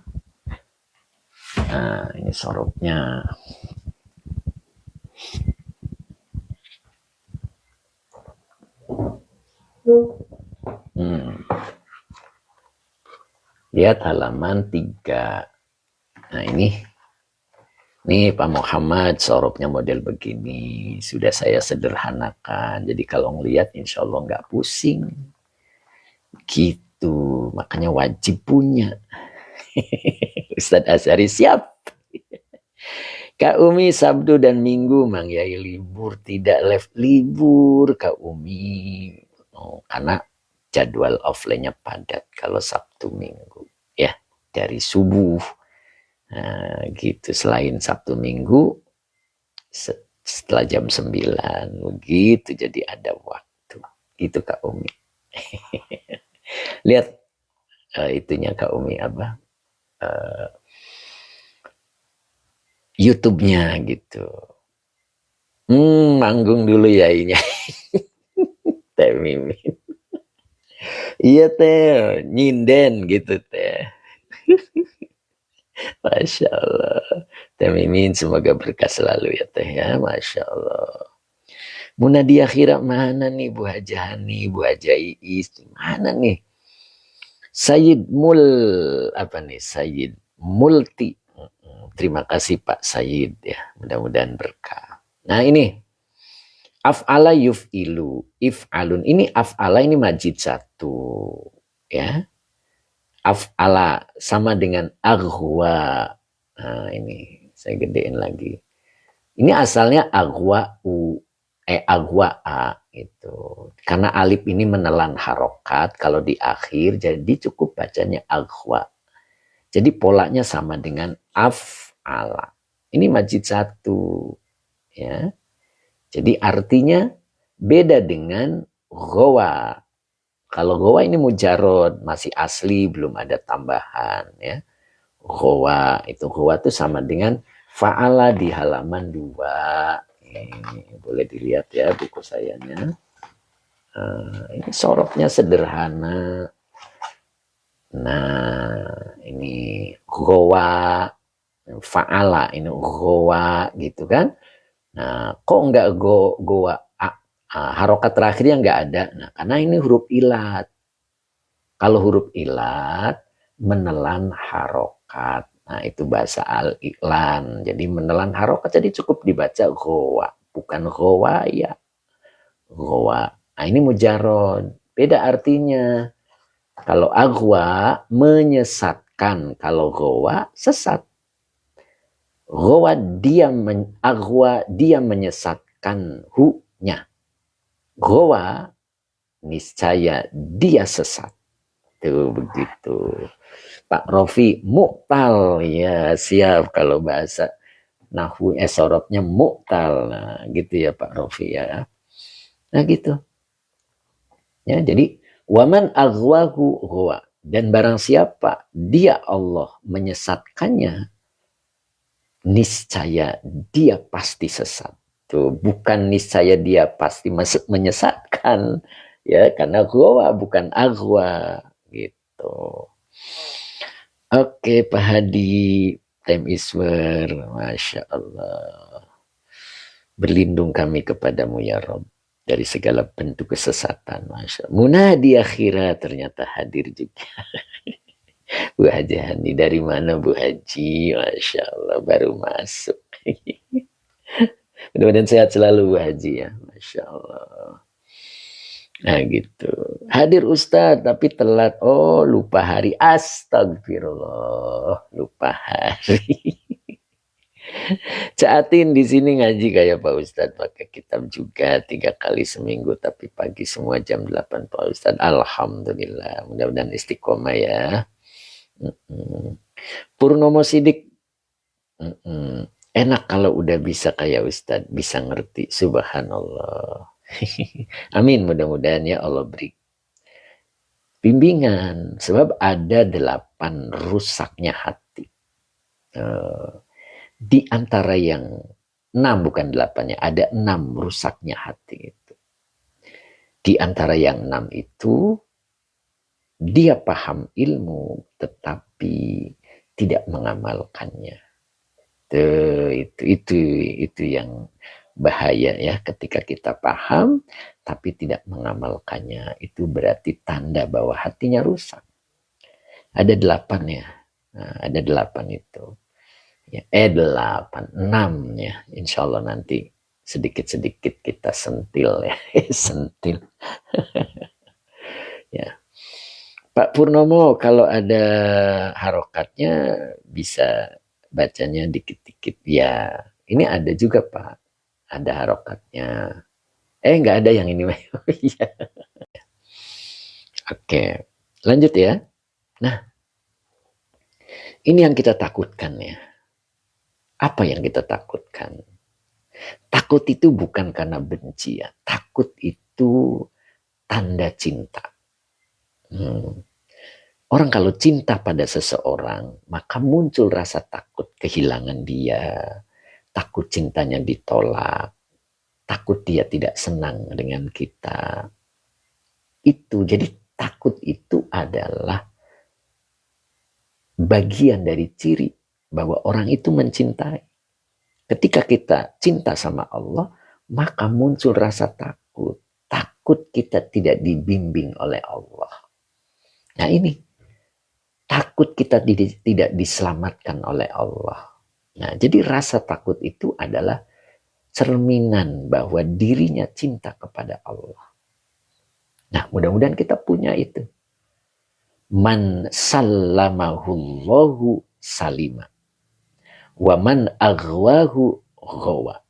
Nah, ini sorobnya. Lihat halaman 3. Nah ini Pak Muhammad sorobnya model begini. Sudah saya sederhanakan. Jadi kalau ngelihat insya Allah nggak pusing. Gitu. Makanya wajib punya. Ustadz Azhari siap. Kak Umi Sabtu dan Minggu Mang Yai libur, tidak live libur Kak Umi. Karena jadwal offline-nya padat kalau Sabtu Minggu ya, dari subuh. Nah, gitu. Selain Sabtu Minggu setelah jam 9 begitu, jadi ada waktu. Gitu Kak Umi. Lihat itunya Kak Umi apa? YouTube-nya gitu. Manggung dulu ya ini. Teh Mimin. Iya teh, nyinden gitu teh. Masya Allah. Teh Mimin semoga berkah selalu ya teh ya. Masya Allah. Muna di akhirat mana nih Bu Hajani, Bu Haja Iis, mana nih? Sayyid apa nih? Sayyid Multi. Terima kasih Pak Sayyid ya. Mudah-mudahan berkah. Nah ini af'ala yuf'ilu, if'alun. Ini af'ala ini majid 1 ya. Af'ala sama dengan aghwa. Nah, ini saya gedein lagi. Ini asalnya aghwa u, aghwa a itu. Karena alif ini menelan harokat kalau di akhir, jadi cukup bacanya aghwa. Jadi polanya sama dengan af'ala. Ini majid satu, ya. Jadi artinya beda dengan ghawa. Kalau ghawa ini mujarod, masih asli, belum ada tambahan, ya. Ghawa itu sama dengan fa'ala di halaman 2. Ini boleh dilihat ya buku sayanya. Ini sorotnya sederhana. Nah, ini ghawa, fa'ala, ini ghawa gitu kan. Nah, kok enggak goa harokat terakhirnya enggak ada. Nah, karena ini huruf ilat. Kalau huruf ilat menelan harokat. Nah, itu bahasa al-iklan. Jadi menelan harokat, jadi cukup dibaca goa, bukan goa ya. Goa. Nah, ini mujarod. Beda artinya. Kalau agwa menyesatkan, kalau goa sesat. Goa agwa dia menyesatkan hu-nya. Goa niscaya dia sesat. Tuh begitu. Pak Rofi, mu'tal. Ya siap kalau bahasa nahwu sorotnya mu'tal. Nah gitu ya Pak Rofi ya. Nah gitu. Ya jadi waman aghwahu huwa. Dan barang siapa dia Allah menyesatkannya, niscaya dia pasti sesat. Tuh, bukan niscaya dia pasti menyesatkan. Ya, karena ghawa bukan aghwa gitu. Oke, Pak Hadi, time is where, Masya Allah. Berlindung kami kepadamu ya Rob dari segala bentuk kesesatan, Masya Allah. Munadi akhirat ternyata hadir juga. Bu Haji Hani, dari mana Bu Haji? Masya Allah, baru masuk. Mudah-mudahan sehat selalu Bu Haji ya, Masya Allah. Nah gitu. Hadir Ustadz tapi telat. Oh lupa hari. Astagfirullah. Lupa hari. Caatin di sini ngaji kayak Pak Ustadz. Pakai kitab juga 3 kali seminggu. Tapi pagi semua jam 8 Pak Ustadz. Alhamdulillah. Mudah-mudahan istiqomah ya. Purnomo Sidik. Enak kalau udah bisa kayak Ustadz. Bisa ngerti. Subhanallah. Amin, mudah-mudahan ya Allah beri bimbingan. Sebab ada 8 rusaknya hati. Di antara yang 6, bukan 8-nya, ada 6 rusaknya hati itu. Di antara yang 6 itu, dia paham ilmu tetapi tidak mengamalkannya. Itu yang bahaya ya, ketika kita paham tapi tidak mengamalkannya, itu berarti tanda bahwa hatinya rusak. Ada 8 ya. Nah, ada 8 itu. Ya, 8, 6 ya. Insya Allah nanti sedikit-sedikit kita sentil ya. Sentil. Ya. Pak Purnomo, kalau ada harokatnya bisa bacanya dikit-dikit. Ya, ini ada juga Pak. Ada harokatnya. Nggak ada yang ini. Oke, lanjut ya. Nah, ini yang kita takutkan ya. Apa yang kita takutkan? Takut itu bukan karena benci ya. Takut itu tanda cinta. Orang kalau cinta pada seseorang, maka muncul rasa takut kehilangan dia. Takut cintanya ditolak. Takut dia tidak senang dengan kita. Itu, jadi takut itu adalah bagian dari ciri bahwa orang itu mencintai. Ketika kita cinta sama Allah, maka muncul rasa takut. Takut kita tidak dibimbing oleh Allah. Nah ini, takut kita tidak diselamatkan oleh Allah. Nah jadi rasa takut itu adalah cerminan bahwa dirinya cinta kepada Allah. Nah mudah-mudahan kita punya itu. Man sallamahullahu salima. Wa man aghwahu ghawa.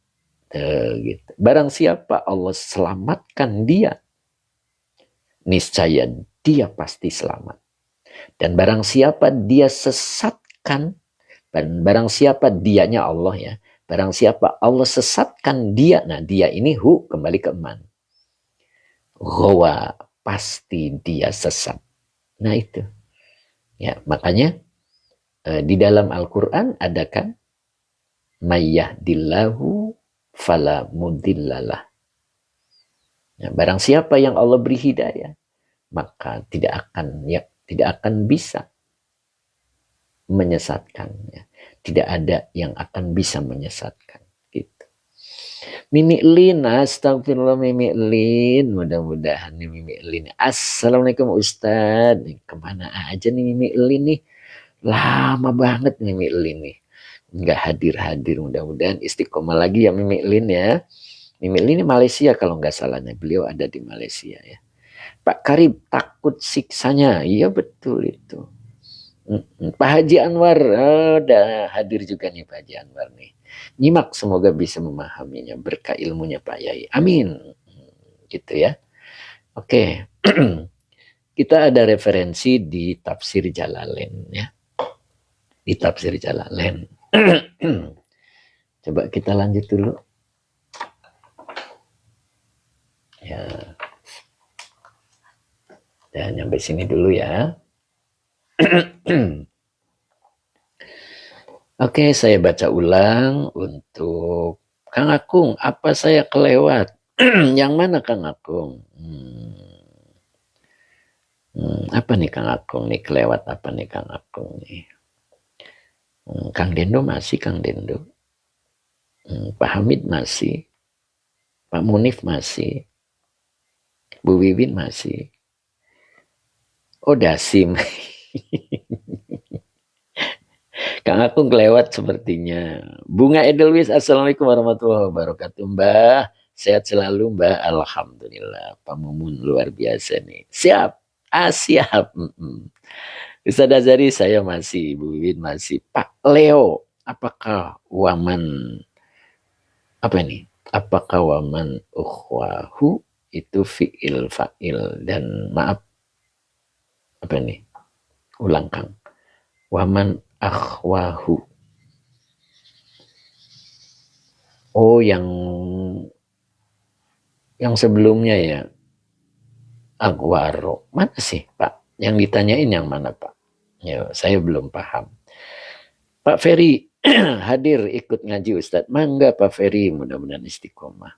Gitu. Barang siapa Allah selamatkan dia, niscaya dia pasti selamat. Dan barang siapa dia sesatkan, dan barang siapa dianya Allah ya, barang siapa Allah sesatkan dia, nah dia ini kembali ke man. Ghawa, pasti dia sesat. Nah itu. Ya, makanya di dalam Al-Quran ada kan mayyahdillahu fala mudillalah. Nah, barang siapa yang Allah beri hidayah, maka tidak akan bisa menyesatkan. Ya. Tidak ada yang akan bisa menyesatkan. Gitu. Mimi Lin, astagfirullah Mimi Lin. Mudah-mudahan nih Mimi Lin. Assalamualaikum Ustadz. Kemana aja nih Mimi Lin nih? Lama banget Mimi Lin nih. Nggak hadir-hadir, mudah-mudahan istiqomah lagi ya Mimi Lin ya. Mimi Lin ini Malaysia kalau nggak salahnya, beliau ada di Malaysia ya. Pak Karib takut siksanya, iya betul itu. Pak Haji Anwar, udah hadir juga nih Pak Haji Anwar nih. Nyimak semoga bisa memahaminya, berkah ilmunya Pak Yai, amin. Gitu ya. Oke, kita ada referensi di Tafsir Jalalain ya. Di Tafsir Jalalain. Coba kita lanjut dulu. Ya. Dan sampai sini dulu ya. Oke, saya baca ulang untuk Kang Akung. Apa saya kelewat? Yang mana Kang Akung? Apa nih Kang Akung nih? Kelewat apa nih Kang Akung nih? Kang Dendo masih, Kang Dendo. Pak Hamid masih. Pak Munif masih. Bu Wiwin masih. Oh Dasim. Kang Akung kelewat sepertinya. Bunga Edelwis, assalamualaikum warahmatullahi wabarakatuh. Mbah, sehat selalu Mbah. Alhamdulillah. Pak Mumun luar biasa nih. Siap. Siap. Ustaz Azari saya masih, Bu Wiwin masih. Pak Leo, apakah waman apa ini? Apakah waman ukhwahu itu fi'il fa'il dan maaf apa ini? Ulang Kang. Waman akhwahu. Oh, yang sebelumnya ya. Aghwaro. Mana sih, Pak? Yang ditanyain yang mana, Pak? Ya, saya belum paham. Pak Ferry hadir ikut ngaji Ustadz. Mangga Pak Ferry, mudah-mudahan istiqomah.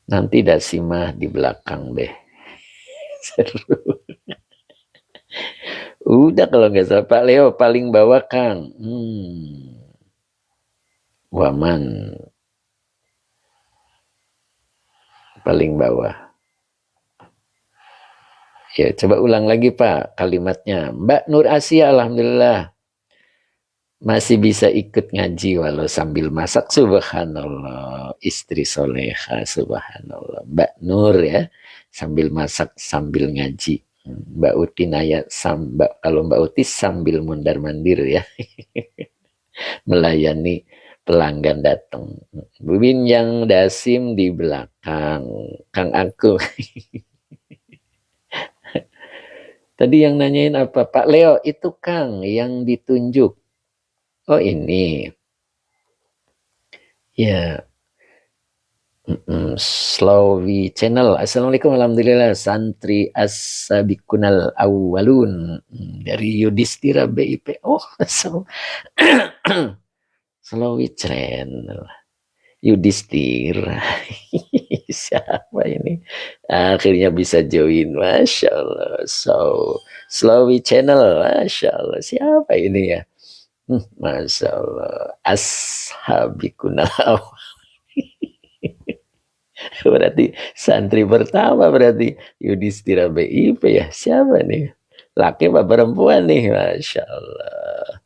Nanti Dasimah di belakang deh. Seru. Udah kalau nggak salah Pak Leo paling bawah Kang. Waman paling bawah. Ya coba ulang lagi Pak kalimatnya. Mbak Nur Asia alhamdulillah masih bisa ikut ngaji walau sambil masak. Subhanallah, istri soleha, subhanallah. Mbak Nur ya sambil masak sambil ngaji. Mbak Uti naya kalau Mbak Uti sambil mundar-mandir ya. Melayani pelanggan datang. Bubin yang Dasim di belakang. Kang aku. Tadi yang nanyain apa? Pak Leo, itu Kang yang ditunjuk. Oh ini. Ya. Slowy Channel. Assalamualaikum alhamdulillah. Santri as-sabiqunal awwalun. Dari Yudhistira BIP. Oh, Slowy Channel. Yudhistira. Siapa ini? Akhirnya bisa join. Masya Allah. Slowy Channel. Masya Allah. Siapa ini ya? Masya Allah. Ashabikunal. Berarti santri pertama berarti Yudhistira BIP ya. Siapa nih? Laki apa perempuan nih? Masya Allah.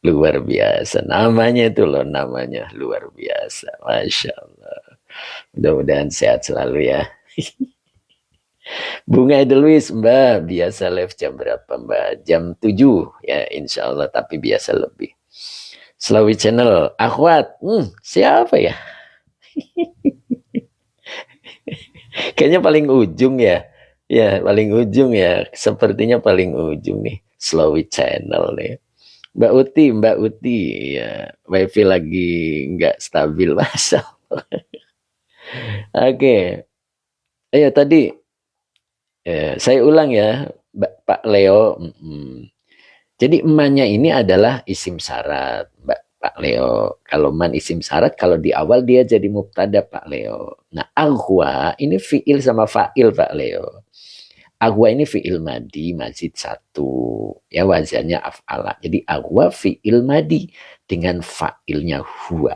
Luar biasa. Namanya itu loh, namanya luar biasa. Masya Allah. Mudah-mudahan sehat selalu ya. Bunga Edelweiss, Mbak, biasa live jam berapa, Mbak? Jam 7, ya insya Allah, tapi biasa lebih. Slawi Channel, Akhwat, siapa ya? Kayaknya paling ujung ya. Ya, paling ujung ya. Sepertinya paling ujung nih. Slawi Channel nih. Mbak Uti, ya. Wifi lagi nggak stabil, masa. Oke. Tadi saya ulang ya, Pak Leo. Jadi emannya ini adalah isim syarat, Pak Leo. Kalau man isim syarat, kalau di awal dia jadi mubtada, Pak Leo. Nah, aghwa ini fiil sama fa'il, Pak Leo. Aghwa ini fiil madi, mazid satu. Ya, wazannya af'ala. Jadi aghwa fiil madi dengan fa'ilnya huwa.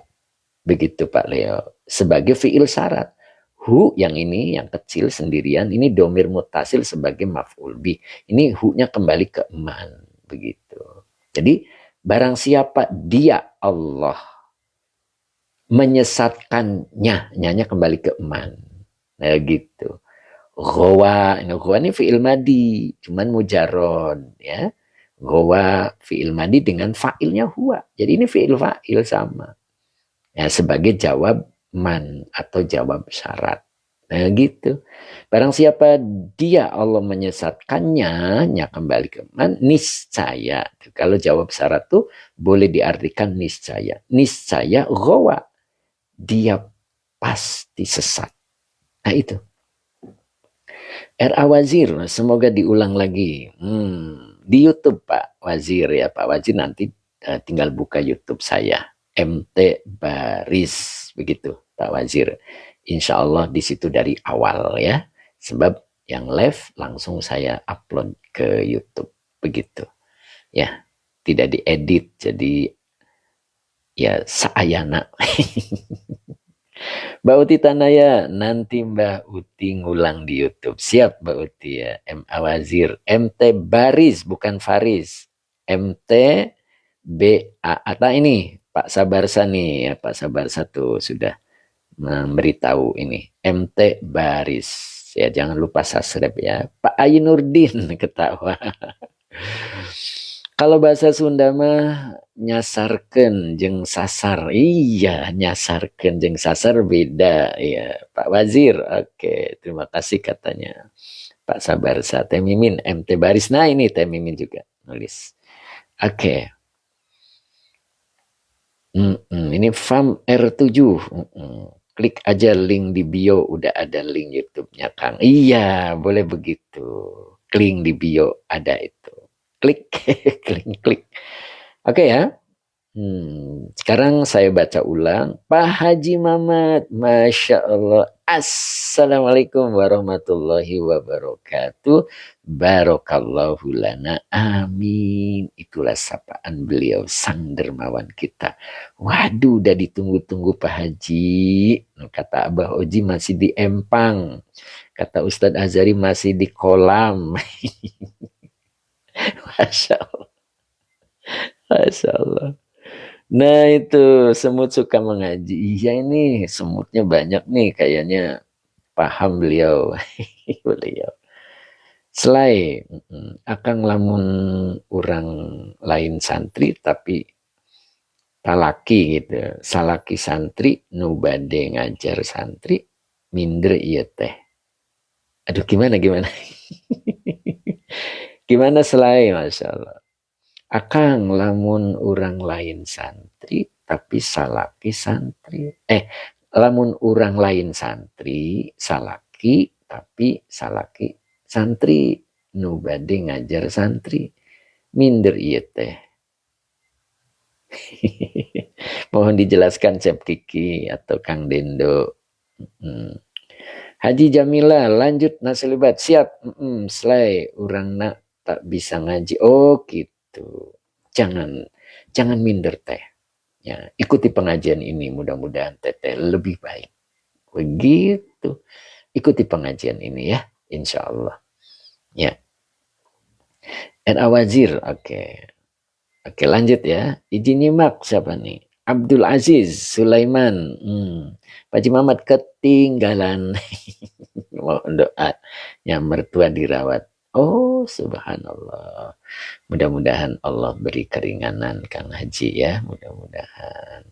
Begitu, Pak Leo. Sebagai fiil syarat. Hu yang ini, yang kecil sendirian, ini domir mutasil sebagai maf'ul bih. Ini hu-nya kembali ke man. Begitu. Jadi barang siapa dia Allah menyesatkannya, nyanya kembali ke man. Nah gitu. Ghawa ini fi'il madi, cuman mujarron ya. Ghawa fi'il madi dengan fa'ilnya huwa. Jadi ini fi'il fa'il sama. Ya, sebagai jawab man atau jawab syarat. Nah gitu. Barang siapa dia Allah menyesatkannya, nya kembali ke man, niscaya. Kalau jawab syarat tuh boleh diartikan niscaya. Niscaya ghawa. Dia pasti sesat. Nah itu. RA Wazir, semoga diulang lagi. Di YouTube Pak Wazir ya. Pak Wazir nanti tinggal buka YouTube saya. MT Baris. Begitu Pak Wazir. Insya Allah di situ dari awal ya. Sebab yang live langsung saya upload ke YouTube. Begitu. Ya, tidak diedit. Jadi ya saayana. Mbak Uti Tanaya, nanti Mbak Uti ngulang di YouTube. Siap Mbak Uti ya. MA Wazir. MT Baris, bukan Faris. MT BA. Atau ini Pak Sabarsa nih ya. Pak Sabarsa tuh sudah memberitahu ini MT Baris ya, jangan lupa subscribe ya. Pak Ayinurdin ketawa. Kalau bahasa Sunda mah nyasarken jeng sasar. Iya, nyasarken jeng sasar beda ya. Pak Wazir, oke, terima kasih katanya. Pak Sabarsa, Teh Mimin, MT Baris. Nah ini Teh Mimin juga nulis. Oke. Ini FAM R7. Klik aja link di bio, udah ada link YouTube-nya Kang. Iya, boleh begitu. Link di bio ada itu. Klik, klik. Oke ya. Sekarang saya baca ulang. Pak Haji Mamat, Masya Allah. Assalamualaikum warahmatullahi wabarakatuh. Barokallahu lana. Amin. Itulah sapaan beliau, sang dermawan kita. Waduh, udah ditunggu-tunggu Pak Haji. Kata Abah Oji masih di empang. Kata Ustadz Azari masih di kolam. Masya Allah. Masya Allah. Nah itu semut suka mengaji. Iya ini semutnya banyak nih kayaknya. Paham beliau. Beliau. Selai akang lamun orang lain santri tapi talaki gitu. Salaki santri nu bade ngajar santri minder iya teh. Aduh gimana. Gimana selai, Masya Allah. Akang lamun orang lain santri tapi salaki santri. Lamun orang lain santri salaki tapi salaki santri nu bade ngajar santri minder ieu teh. Mohon dijelaskan Cep Kiki atau Kang Dendo. Haji Jamila lanjut nasilibat siap. Selai orang nak tak bisa ngaji. Oh gitu. Jangan minder teh. Ya, ikuti pengajian ini, mudah-mudahan teteh lebih baik. Begitu. Ikuti pengajian ini ya, insya Allah. Ya. RA Wazir, oke. Oke, lanjut ya. Izin nyimak siapa nih? Abdul Aziz Sulaiman. Pak Haji Mamat ketinggalan. Mohon doa yang mertua dirawat. Oh, subhanallah. Mudah-mudahan Allah beri keringanan Kang Haji ya. Mudah-mudahan.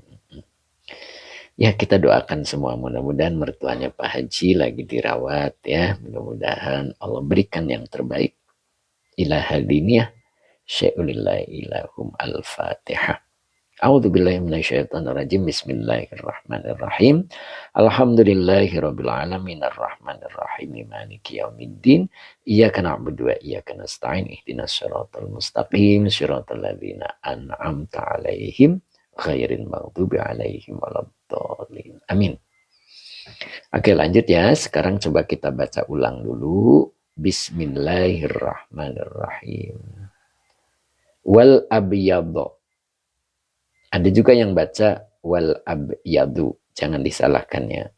Ya kita doakan semua. Mudah-mudahan mertuanya Pak Haji lagi dirawat ya. Mudah-mudahan Allah berikan yang terbaik. Ilaha diniyah. Syai'ulillahi ilahum al-fatihah. A'udzubillahi minasyaitonirrajim. Bismillahirrahmanirrahim. Alhamdulillahirabbil alamin arrahmanirrahim maliki yaumiddin. Iyyaka na'budu wa iyyaka nasta'in ihdinas siratal mustaqim siratal ladzina an'amta 'alaihim ghairil maghdubi 'alaihim waladdallin. Amin. Oke, lanjut ya. Sekarang coba kita baca ulang dulu. Bismillahirrahmanirrahim. Wal abyadhu. Ada juga yang baca wal abyadu, jangan disalahkan ya.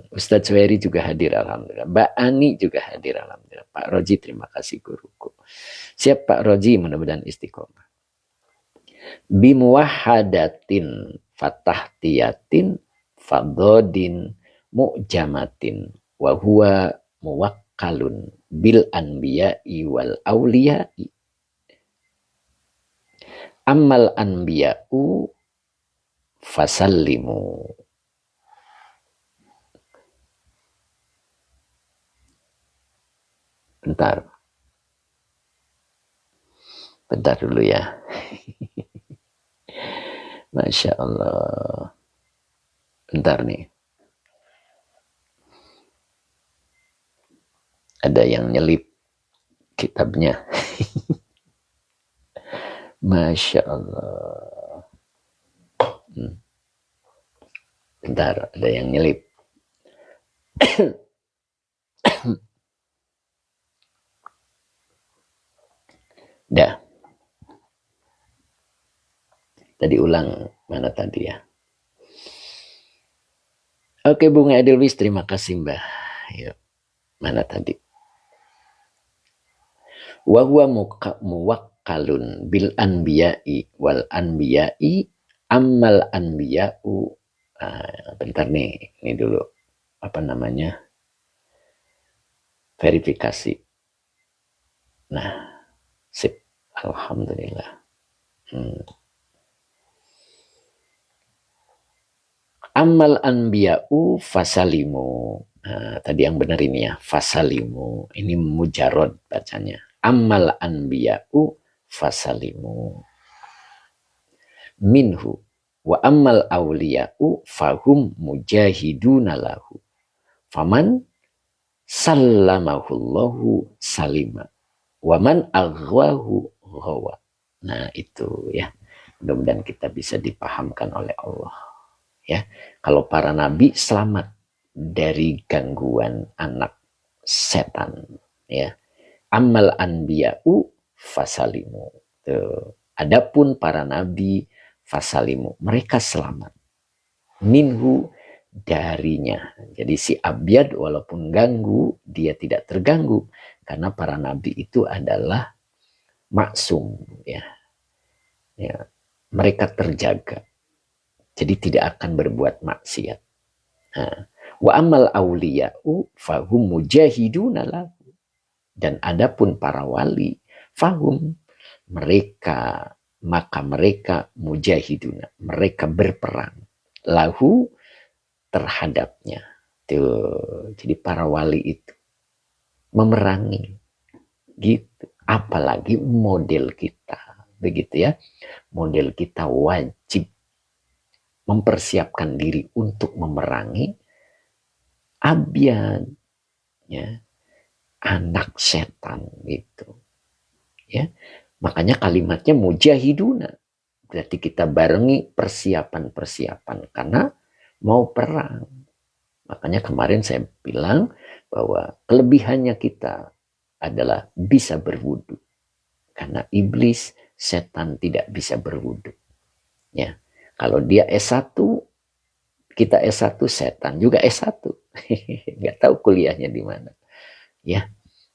Ustadz Suhairi juga hadir alhamdulillah. Mbak Ani juga hadir alhamdulillah. Pak Roji terima kasih guruku. Siap Pak Roji, mudah-mudahan istiqomah. Bimuwahadatin fatahtiyatin fadodin mu'jamatin wa huwa muwakkalun bil anbiya'i wal awliya'i. Ammal anbiya'u fasallimu. Bentar. Bentar dulu ya. Masya Allah. Bentar nih. Ada yang nyelip kitabnya. Masya Allah. Bentar, ada yang nyelip. Dah. Tadi ulang, mana tadi ya? Oke, Bunga Edelwis, terima kasih Mbah. Yuk, mana tadi? Wa huwa muwakkalun bil anbiya'i wal anbiya'i ammal anbiya'u. Bentar nih, ini dulu apa namanya, verifikasi. Nah, sip, alhamdulillah. Ammal anbiya'u fasalimu. Nah, tadi yang benar ini ya, fasalimu. Ini mujarod bacanya. Ammal anbiya'u fasalimu minhu wa ammal awliya'u fahum mujahiduna lahu faman sallamahullahu salima wa man aghwahu ghawa. Nah itu ya, mudah-mudahan kita bisa dipahamkan oleh Allah ya. Kalau para nabi selamat dari gangguan anak setan ya. Ammal anbiya'u fasalimu. Tuh. Adapun para nabi fasalimu, mereka selamat. Minhu, darinya. Jadi si abyad walaupun ganggu, dia tidak terganggu. Karena para nabi itu adalah maksum. Ya. Ya. Mereka terjaga. Jadi tidak akan berbuat maksiat. Nah. Wa amal awliya'u fahum mujahiduna lahu. Dan adapun para wali, fahum, mereka, maka mereka mujahiduna, mereka berperang, lahu, terhadapnya. Tuh, jadi para wali itu memerangi, gitu. Apalagi model kita, begitu ya. Model kita wajib mempersiapkan diri untuk memerangi abyad, ya. Anak setan gitu ya, makanya kalimatnya mujahiduna, berarti kita barengi persiapan karena mau perang. Makanya kemarin saya bilang bahwa kelebihannya kita adalah bisa berwudu, karena iblis setan tidak bisa berwudu ya. Kalau dia S1 kita S1, setan juga S1 nggak tahu kuliahnya di mana ya,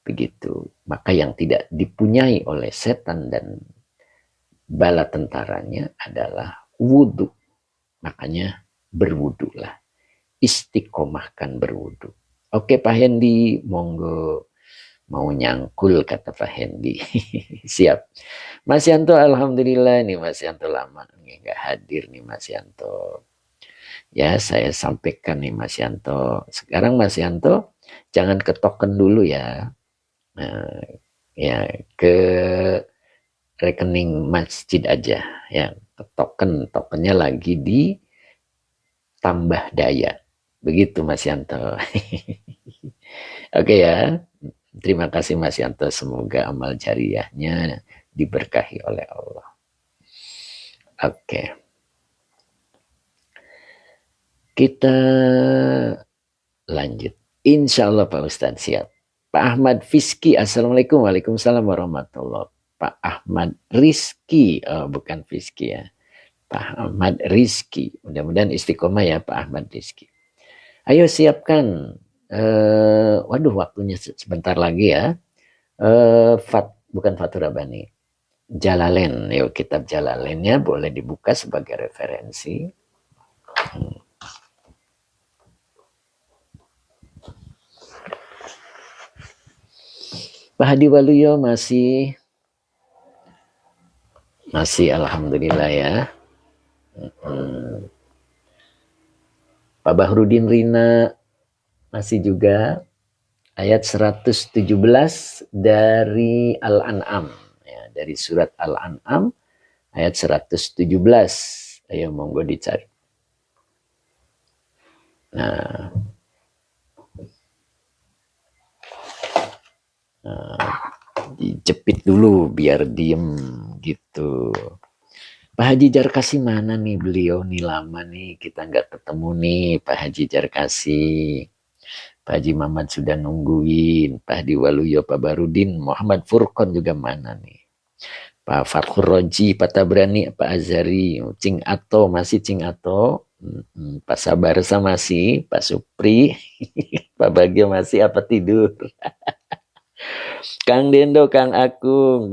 begitu. Maka yang tidak dipunyai oleh setan dan bala tentaranya adalah wudhu. Makanya berwudulah. Istiqomahkan berwudu. Oke Pak Hendi, monggo. Mau nyangkul kata Pak Hendi. Siap. Mas Yanto, alhamdulillah nih Mas Yanto lama nih nggak hadir nih Mas Yanto. Ya saya sampaikan nih Mas Yanto. Sekarang Mas Yanto jangan ke token dulu ya. Nah, ya ke rekening masjid aja. Ya ke tokennya lagi ditambah daya. Begitu Mas Yanto. Oke ya. Terima kasih Mas Yanto. Semoga amal jariahnya diberkahi oleh Allah. Oke. Kita lanjut. Insya Allah Pak Ustadz siap. Pak Ahmad Fiski. Assalamualaikum. Waalaikumsalam warahmatullahi. Pak Ahmad Rizki. Oh, bukan Fiski ya. Pak Ahmad Rizki. Mudah-mudahan istiqomah ya Pak Ahmad Rizki. Ayo siapkan. Waduh waktunya sebentar lagi ya. Bukan Fathur Rabbani. Jalalain. Yuk kitab Jalalainnya boleh dibuka sebagai referensi. Pak Hadi Waluyo masih alhamdulillah ya. Pak Bahrudin Rina masih juga ayat 117 dari Al-An'am ya, dari surat Al-An'am ayat 117. Ayo monggo dicari. Nah, dijepit dulu biar diem gitu. Pak Haji Jarkasi mana nih beliau nih lama nih kita nggak ketemu nih Pak Haji Jarkasi. Pak Haji Mamat sudah nungguin. Pak Hadi Waluyo, Pak Barudin, Muhammad Furqon juga mana nih. Pak Fakhur Roji, Pak Tabrani, Pak Azari, Cing Ato masih Cing Ato. Pak Sabarsa masih, Pak Supri, Pak Bagio masih apa tidur. Kang Dendo, Kang Akung,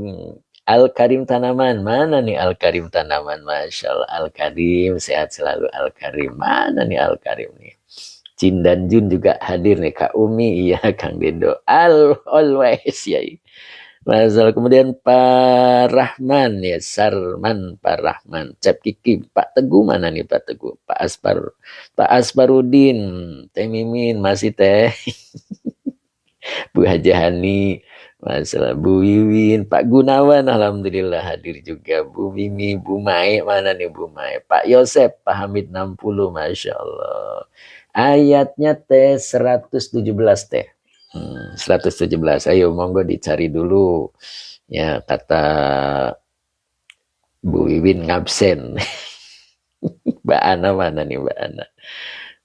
Al Karim Tanaman, mana nih Al Karim Tanaman? Masya Allah, Al Karim, sehat selalu Al Karim. Mana nih Al Karim nih? Cin dan Jun juga hadir nih, Kak Umi, iya Kang Dendo, always ya. Masalah kemudian Pak Rahman ya, Sarman Pak Rahman, Cep Kiki, Pak Teguh mana nih Pak Teguh, Pak Asparudin, Teh Mimin masih Teh. Bu Haja Hani, masalah Bu Wiwin, Pak Gunawan, alhamdulillah hadir juga. Bu Mimi, Bu Mae, mana nih Bu Mae? Pak Yosep, Pak Hamid 60, Masya Allah. Ayatnya T 117 Teh. 117, ayo monggo dicari dulu. Ya, kata Bu Wiwin ngabsen. Mbak Ana mana nih Mbak Ana?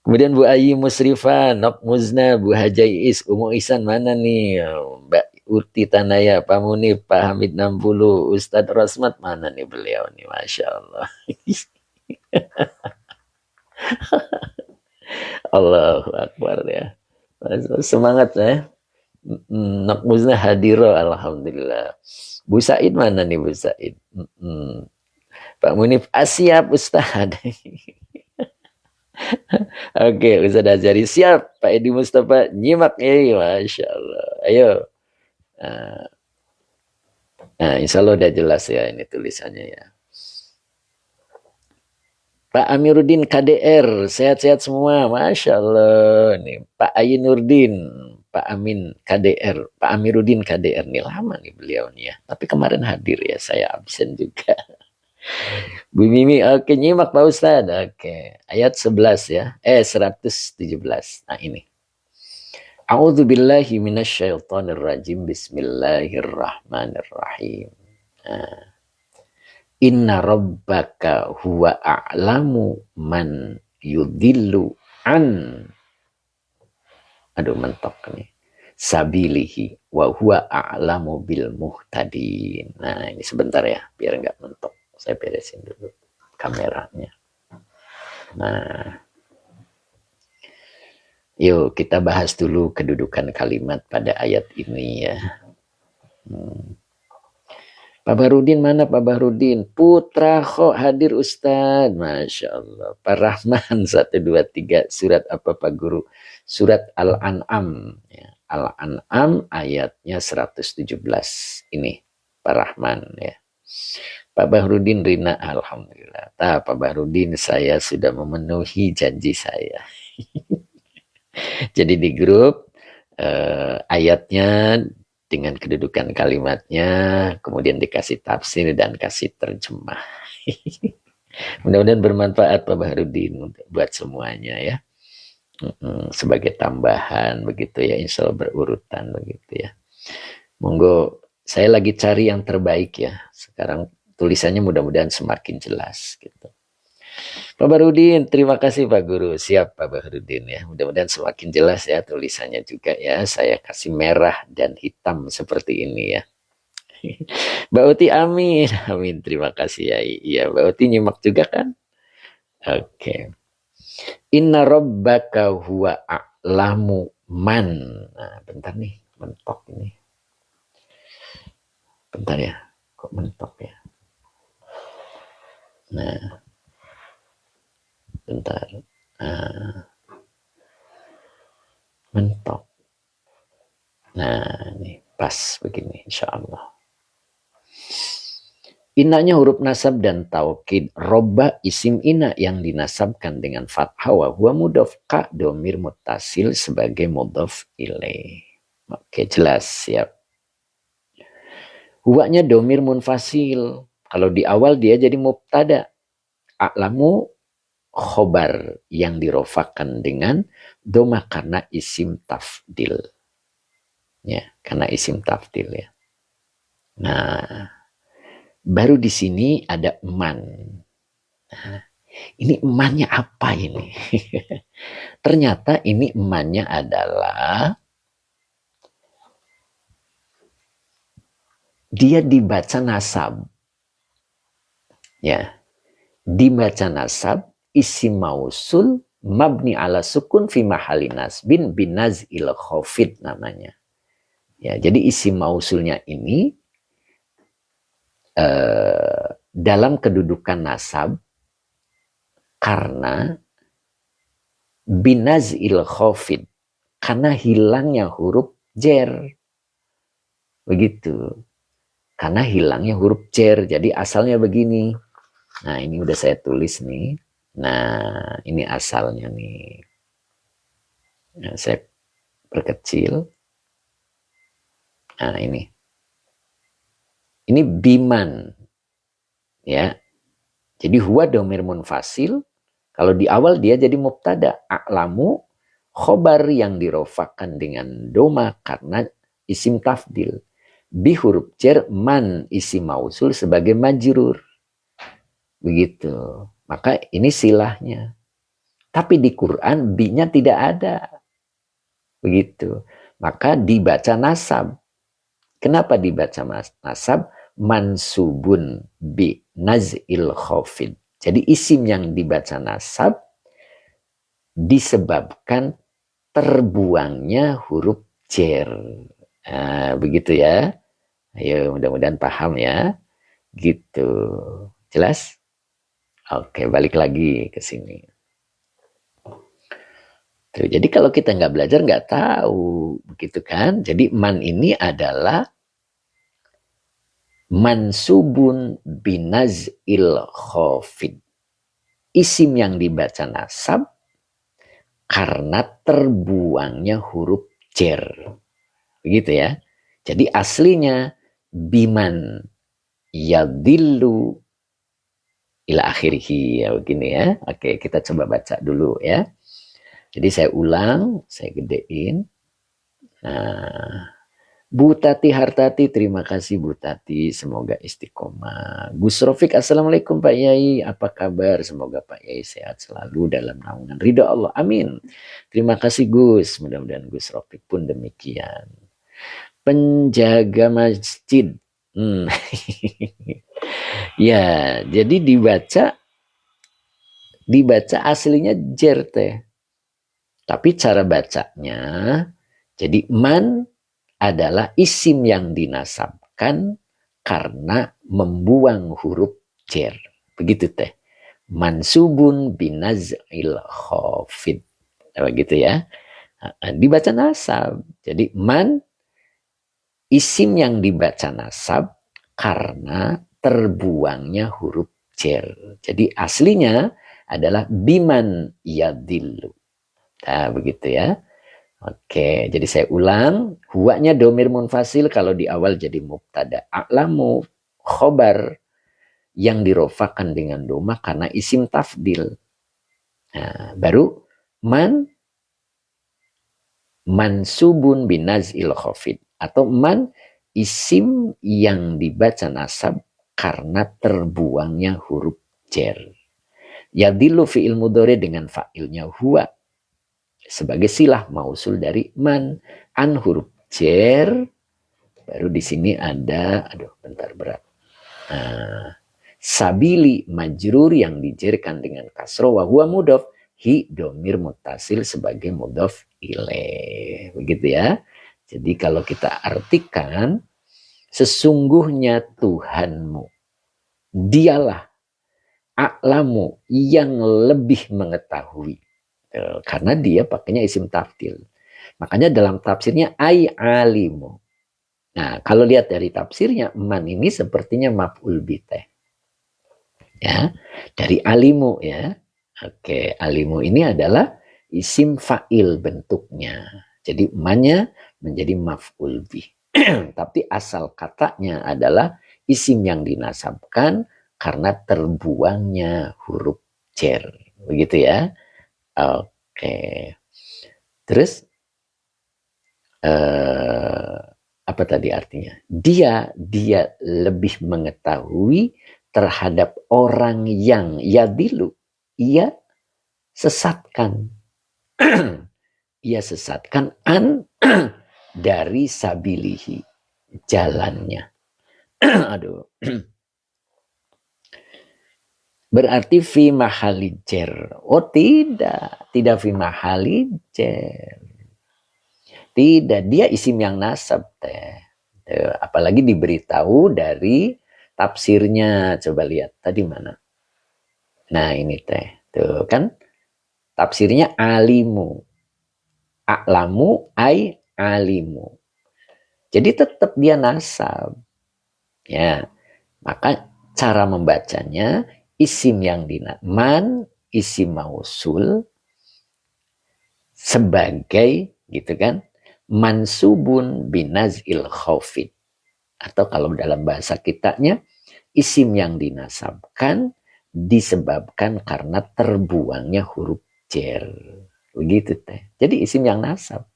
Kemudian Bu Ayi Musrifah, Nok Muzna, Bu Hajais, Umu Ihsan mana nih? Mbak Urti Tanaya, Pak Munif, Pak Hamid 60, Ustadz Rosmat mana nih beliau nih? Masya Allah. Allahu Akbar ya. Semangat ya. Nok Muzna hadiro, alhamdulillah. Bu Said mana nih Bu Said? Pak Munif, siap Ustadz. Oke, Ustaz Azari siap. Pak Edi Mustafa nyimak ya, Masya Allah. Ayo. Nah, insya Allah udah jelas ya ini tulisannya ya. Pak Amiruddin KDR, sehat-sehat semua, Masya Allah. Nih, Pak Ayin Nurdin, Pak Amin KDR, Pak Amiruddin KDR nih lama nih beliau nih ya. Tapi kemarin hadir ya, saya absen juga. Bu Mimi, oke nyimak Pak Ustadz. Oke, ayat 11 ya. 117. Nah ini. A'udzu billahi minasyaitonir rajim. Bismillahirrahmanirrahim. Inna rabbaka huwa a'lamu man yudillu an. Aduh mentok nih. Sabilihi wa huwa a'lamu bil muhtadin. Nah, ini sebentar ya biar enggak mentok. Saya beresin dulu kameranya. Nah, yuk kita bahas dulu kedudukan kalimat pada ayat ini ya. Pak Bahrudin mana Pak Bahrudin? Putra kok hadir Ustadz. Masya Allah. Pak Rahman 123 surat apa Pak Guru? Surat Al-An'am. Ya. Al-An'am ayatnya 117. Ini Pak Rahman ya. Pak Bahrudin Rina, alhamdulillah. Pak Bahrudin, saya sudah memenuhi janji saya. Jadi di grup ayatnya dengan kedudukan kalimatnya, kemudian dikasih tafsir dan kasih terjemah. Mudah-mudahan bermanfaat Pak Bahrudin buat semuanya ya. Sebagai tambahan begitu ya, insya Allah berurutan begitu ya. Monggo, saya lagi cari yang terbaik ya. Sekarang tulisannya mudah-mudahan semakin jelas gitu. Pak Bahrudin, terima kasih Pak Guru. Siap Pak Bahrudin ya. Mudah-mudahan semakin jelas ya tulisannya juga ya. Saya kasih merah dan hitam seperti ini ya. Mbak Uti amin. Amin, terima kasih ya. Iya, Mbak Uti nyimak juga kan? Oke. Inna rabbaka huwa a'lamu man. Nah, bentar nih, mentok ini. Bentar ya. Kok mentok ya? Nah. Bentar. Mentok. Nah, ini pas begini insya Allah. Inanya huruf nasab dan taukid. Robba isim ina yang dinasabkan dengan fathah wa huwa mudhof ka domir mutasil sebagai mudhof ilaih. Oke, jelas, siap. Huwanya domir munfasil. Kalau di awal dia jadi mubtada. A'lamu khobar yang dirofakan dengan doma karena isim tafdil. Ya, karena isim tafdil ya. Nah, baru di sini ada man. Nah, ini emannya apa ini? Ternyata ini emannya adalah dia dibaca nasab. Ya. Dibaca nasab isim mausul mabni ala sukun fi mahali nasbin binazil khafid namanya. Ya, jadi isim mausulnya ini dalam kedudukan nasab karena binazil khafid, karena hilangnya huruf jer. Begitu. Karena hilangnya huruf jer. Jadi asalnya begini. Nah, ini udah saya tulis nih. Nah, ini asalnya nih. Nah, saya perkecil. Nah, ini. Ini biman. Ya. Jadi huwa domir munfasil. Kalau di awal dia jadi mubtada. A'lamu khobar yang dirofakan dengan doma karena isim tafdil. Bi huruf jar man isim mausul sebagai majrur. Begitu. Maka ini silahnya. Tapi di Quran bi-nya tidak ada. Begitu. Maka dibaca nasab. Kenapa dibaca nasab? Mansubun bi naz'il khafid. Jadi isim yang dibaca nasab disebabkan terbuangnya huruf jer. Nah, begitu ya. Ayo mudah-mudahan paham ya. Gitu. Jelas? Oke, balik lagi ke sini. Tuh, jadi kalau kita nggak belajar nggak tahu, begitu kan? Jadi man ini adalah mansubun binaz'il khafid. Isim yang dibaca nasab karena terbuangnya huruf jer. Begitu ya. Jadi aslinya biman yadillu ila akhirih ya begini ya. Oke, kita coba baca dulu ya. Jadi saya ulang, saya gedein. Nah, Bu Tati Hartati, terima kasih Bu Tati, semoga istiqomah. Gus Rofik, assalamualaikum Pak Yai, apa kabar? Semoga Pak Yai sehat selalu dalam naungan ridha Allah, amin. Terima kasih Gus, mudah-mudahan Gus Rofik pun demikian. Penjaga masjid. Ya, jadi dibaca aslinya jer teh. Tapi cara bacanya, jadi man adalah isim yang dinasabkan karena membuang huruf jer. Begitu teh. Mansubun binaz'il khafid. Begitu ya. Dibaca nasab. Jadi man isim yang dibaca nasab karena terbuangnya huruf jer. Jadi aslinya adalah biman yadillu. Nah, begitu ya. Oke, jadi saya ulang. Huwanya domir munfasil kalau di awal jadi mubtada. A'lamu khobar yang dirofakan dengan doma karena isim tafdil. Nah, baru man mansubun binaz'il khafid. Atau man isim yang dibaca nasab karena terbuangnya huruf jer. Yadillu fi'il mudhari dengan fa'ilnya huwa sebagai silah mausul dari man, an huruf jer. Baru di sini ada, aduh bentar berat. Sabili majrur yang dijerkan dengan kasro wa huwa mudhof, hi domir mutasil sebagai mudhof ilaih. Begitu ya. Jadi kalau kita artikan, sesungguhnya Tuhanmu, dialah a'lamu yang lebih mengetahui. Karena dia pakainya isim tafdil. Makanya dalam tafsirnya ay alimu. Nah, kalau lihat dari tafsirnya, man ini sepertinya maf'ul bih. Ya, dari alimu ya. Oke, alimu ini adalah isim fa'il bentuknya. Jadi man-nya menjadi maf'ul bih. Tapi asal katanya adalah isim yang dinasabkan karena terbuangnya huruf jer. Begitu ya. Oke. Terus apa tadi artinya? Dia lebih mengetahui terhadap orang yang yadilu, ia sesatkan. Ia sesatkan an dari sabilihi, jalannya. Aduh. Berarti fi mahali jer. Oh tidak fi mahali jer. Tidak, dia isim yang nasab teh. Apalagi diberitahu dari tafsirnya. Coba lihat tadi mana. Nah ini teh. Tuh kan tafsirnya alimu. A'lamu ay alimu. Jadi tetap dia nasab. Ya. Maka cara membacanya isim yang man isim mausul sebagai gitu kan mansubun binaz'il khafid, atau kalau dalam bahasa kitanya isim yang dinasabkan disebabkan karena terbuangnya huruf jer. Begitu teh. Jadi isim yang nasab.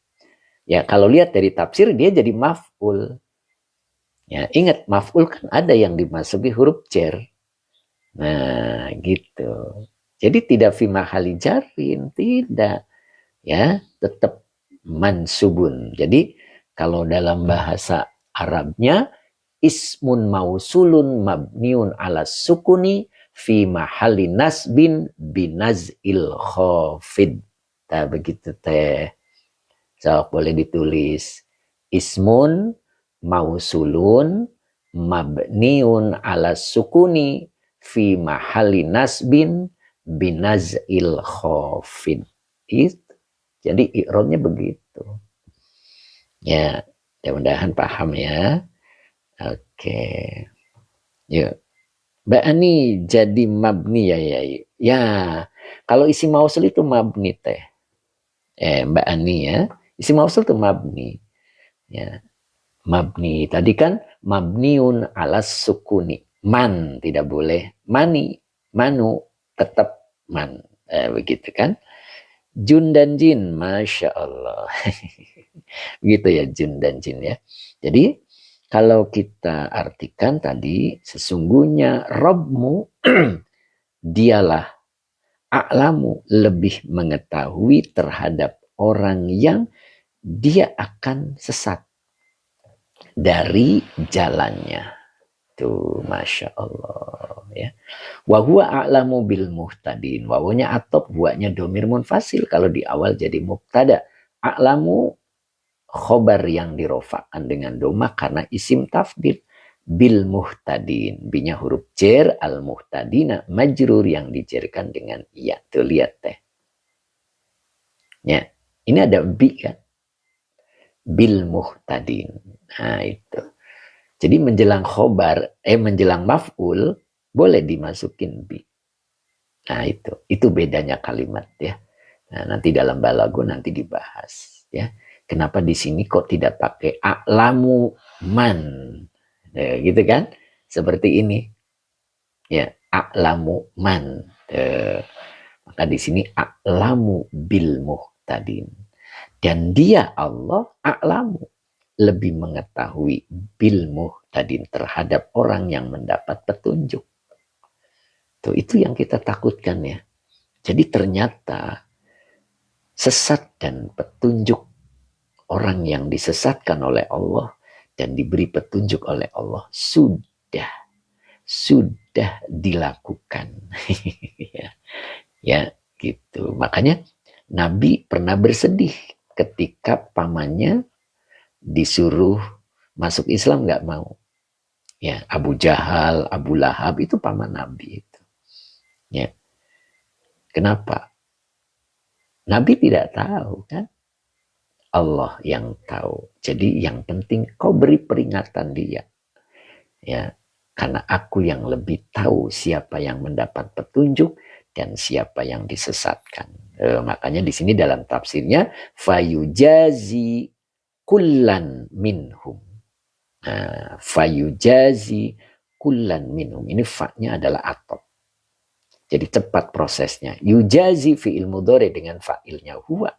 Ya kalau lihat dari tafsir dia jadi maf'ul. Ya ingat maf'ul kan ada yang dimasuki huruf jer. Nah, gitu. Jadi tidak fi mahali jarin, tidak. Ya, tetap mansubun. Jadi kalau dalam bahasa Arabnya ismun mausulun mabniun ala sukuni fi mahali nasbin binaz'il khafid. Nah, begitu teh. So, boleh ditulis ismun mausulun mabniun ala sukuni fi mahali nasbin binaz'il khafid. Jadi i'rabnya begitu. Ya, mudah-mudahan paham ya. Oke. Yuk. Mbak Ani jadi mabni ya. Ya, kalau isi mausul itu mabni teh. Mbak Ani ya. Isi mausul itu mabni. Ya. Mabni. Tadi kan mabniun alas sukuni. Man tidak boleh. Mani, manu tetap man. Begitu kan? Jun dan jin, Masya Allah. Begitu ya jun dan jin ya. Jadi kalau kita artikan tadi sesungguhnya Rabbmu dialah a'lamu lebih mengetahui terhadap orang yang dia akan sesat dari jalannya. Tuh, Masya Allah ya. Wa huwa a'lamu bil muhtadin. Wawunya atop, huwanya domir munfasil. Kalau di awal jadi mubtada. A'lamu khobar yang dirofakan dengan doma karena isim tafdil. bil muhtadin. Binya huruf jar, al muhtadina majrur yang dijerkan dengan iya. Tuh lihat teh. Ya, ini ada bi kan? Bil muhtadin. Nah itu. Jadi menjelang khobar, menjelang maf'ul, boleh dimasukin bi. Nah itu bedanya kalimat ya. Nah, nanti dalam balago nanti dibahas ya. Kenapa di sini kok tidak pakai a'lamu man? Gitu kan? Seperti ini. Ya, a'lamu man. Maka di sini a'lamu bil muhtadin. Dan dia Allah a'lamu lebih mengetahui bil muhtadin terhadap orang yang mendapat petunjuk. Tuh, itu yang kita takutkan ya. Jadi ternyata sesat dan petunjuk orang yang disesatkan oleh Allah dan diberi petunjuk oleh Allah sudah dilakukan. ya gitu. Makanya Nabi pernah bersedih ketika pamannya disuruh masuk Islam nggak mau. Ya, Abu Jahal, Abu Lahab itu paman Nabi itu. Ya. Kenapa? Nabi tidak tahu kan? Allah yang tahu. Jadi yang penting kau beri peringatan dia. Ya, karena aku yang lebih tahu siapa yang mendapat petunjuk dan siapa yang disesatkan. Makanya di sini dalam tafsirnya fayujazi kullan minhum. Fayujazi kullan minhum. Ini fa-nya adalah atop. Jadi cepat prosesnya. Yujazi fi'il mudhari dengan fa'ilnya huwa.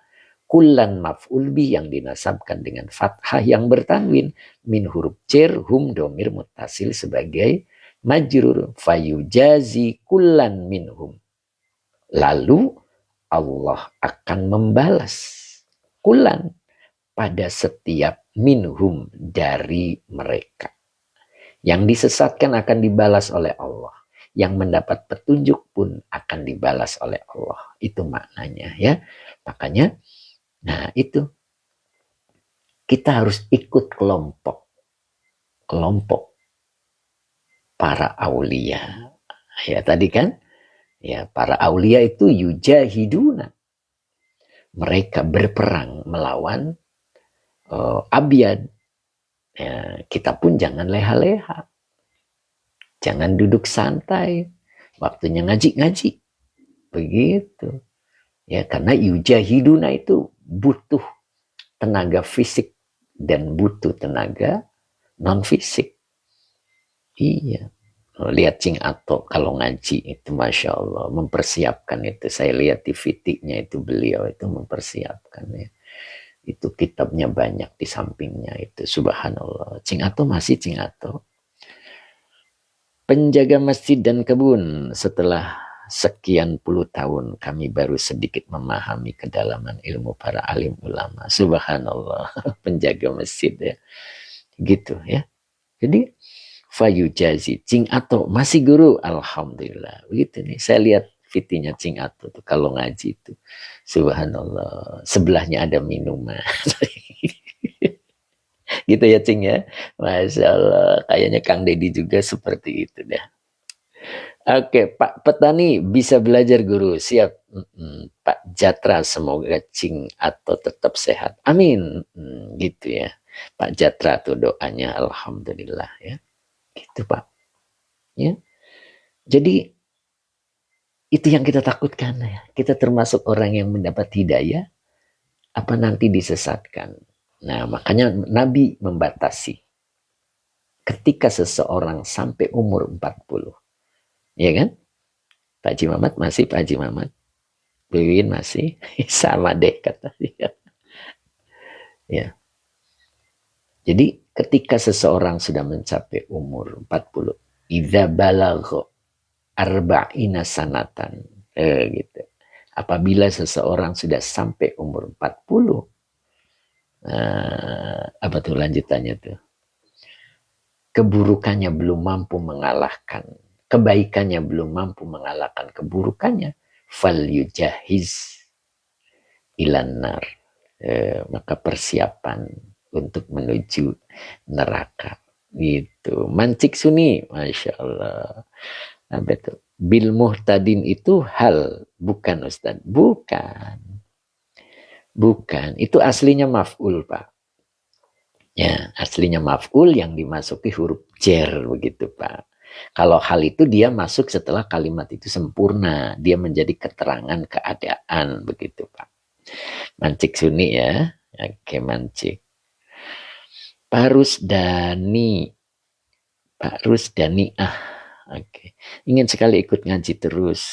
Kullan maf'ul bih yang dinasabkan dengan fathah yang bertanwin. Min huruf jar hum domir mutasil sebagai majrur. Fayujazi kullan minhum. Lalu Allah akan membalas kullan pada setiap minhum dari mereka. Yang disesatkan akan dibalas oleh Allah. Yang mendapat petunjuk pun akan dibalas oleh Allah. Itu maknanya ya. Makanya, nah itu. Kita harus ikut kelompok. Kelompok para aulia. Ya tadi kan. Ya para aulia itu yujahiduna. Mereka berperang melawan abyad. Ya, kita pun jangan leha-leha. Jangan duduk santai. Waktunya ngaji-ngaji. Begitu. Ya, karena yujahiduna itu butuh tenaga fisik dan butuh tenaga non fisik. Iya. Lihat Cing Ato kalau ngaji itu Masya Allah. Mempersiapkan itu. Saya lihat di VT-nya itu beliau itu mempersiapkan ya. Itu kitabnya banyak di sampingnya itu. Subhanallah. Cing Ato masih Cing Ato. Penjaga masjid dan kebun, setelah sekian puluh tahun kami baru sedikit memahami kedalaman ilmu para alim ulama. Subhanallah, penjaga masjid ya. Gitu ya. Jadi fayujazi, Cing Ato masih guru, alhamdulillah. Begitu nih, saya lihat fitinya Cing Ato tuh kalau ngaji itu. Subhanallah, sebelahnya ada minuman. Gitu ya Cing ya. Masya Allah. Kayaknya Kang Deddy juga seperti itu dah. Oke, Pak Petani bisa belajar guru. Siap. Pak Jatra semoga Cing atau tetap sehat. Amin. Gitu ya. Pak Jatra tuh doanya alhamdulillah ya. Gitu Pak. Ya. Jadi itu yang kita takutkan ya. Kita termasuk orang yang mendapat hidayah apa nanti disesatkan. Nah, makanya Nabi membatasi. Ketika seseorang sampai umur 40. Ya kan? Pak Haji Mamat masih, Pak Haji Mamat. Wiwin masih. Sama deh kata dia. Ya. Jadi ketika seseorang sudah mencapai umur 40. Idza balagha arba'ina sanatan. Gitu. Apabila seseorang sudah sampai umur 40. Apa tuh lanjutannya tuh? Keburukannya belum mampu mengalahkan, kebaikannya belum mampu mengalahkan keburukannya, fal yujahiz ilan nar. Maka persiapan untuk menuju neraka. Gitu. Mancik Suni, Masya Allah. Apa itu? Bil muhtadin itu hal, bukan Ustaz. Bukan. Bukan. Itu aslinya maf'ul, Pak. Ya, aslinya maf'ul yang dimasuki huruf jer, begitu, Pak. Kalau hal itu dia masuk setelah kalimat itu sempurna. Dia menjadi keterangan keadaan, begitu, Pak. Mancik Suni ya. Oke, mancik. Parusdani. Parusdani. Oke. Ingin sekali ikut ngaji terus.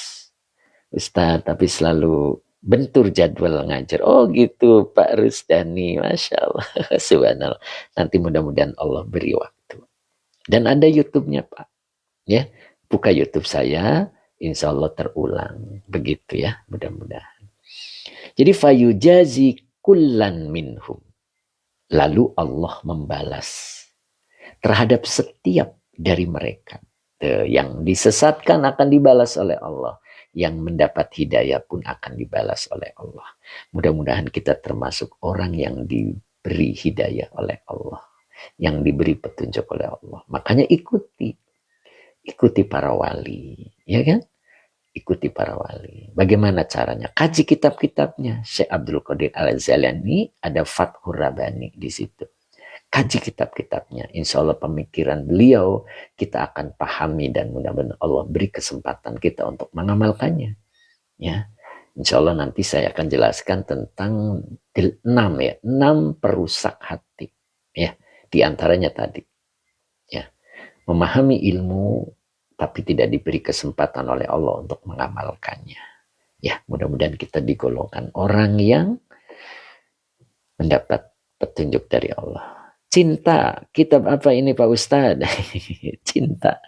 Ustadz, tapi selalu bentur jadwal ngajar. Oh gitu, Pak Rusdani. Masya Allah. Subhanallah. Nanti mudah-mudahan Allah beri waktu. Dan ada YouTube-nya, Pak. Ya, buka YouTube saya. Insya Allah terulang. Begitu ya, mudah-mudahan. Jadi, fayujazi kullan minhum. Lalu Allah membalas terhadap setiap dari mereka. Yang disesatkan akan dibalas oleh Allah. Yang mendapat hidayah pun akan dibalas oleh Allah. Mudah-mudahan kita termasuk orang yang diberi hidayah oleh Allah. Yang diberi petunjuk oleh Allah. Makanya ikuti. Ikuti para wali. Ya kan? Ikuti para wali. Bagaimana caranya? Kaji kitab-kitabnya. Syekh Abdul Qadir Al-Jalani ada Fathur Rabbani di situ. Kaji kitab-kitabnya. Insya Allah pemikiran beliau kita akan pahami dan mudah-mudahan Allah beri kesempatan kita untuk mengamalkannya. Ya, Insya Allah nanti saya akan jelaskan tentang 6 ya, 6 perusak hati. Ya, di antaranya tadi. Ya, memahami ilmu tapi tidak diberi kesempatan oleh Allah untuk mengamalkannya. Ya, mudah-mudahan kita digolongkan orang yang mendapat petunjuk dari Allah. Cinta, kitab apa ini Pak Ustadz? Cinta,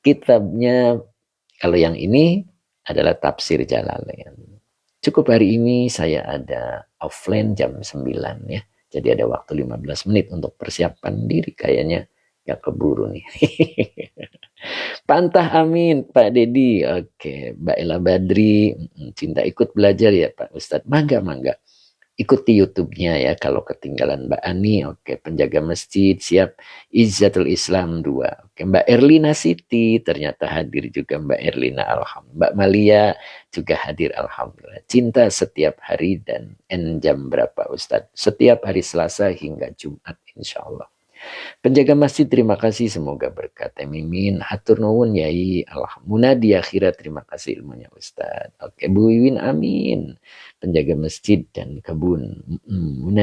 kitabnya kalau yang ini adalah Tafsir Jalalain. Cukup hari ini saya ada offline jam 9 ya. Jadi ada waktu 15 menit untuk persiapan diri kayaknya gak keburu nih. Pantah amin Pak Dedi. Oke, Mbak Ella Badri, cinta ikut belajar ya Pak Ustadz. Mangga. Ikuti YouTube-nya ya kalau ketinggalan Mbak Ani. Oke, penjaga masjid siap. Izzatul Islam 2. Oke, Mbak Erlina Siti ternyata hadir juga Mbak Erlina, alhamdulillah. Mbak Malia juga hadir, alhamdulillah. Cinta setiap hari dan jam berapa Ustadz? Setiap hari Selasa hingga Jumat insya Allah. Penjaga masjid terima kasih, semoga berkat. Mimin hatur nuwun yai, alhamdulillah di akhirat terima kasih ilmunya Ustaz. Oke, Bu Wiwin amin. Penjaga masjid dan kebun.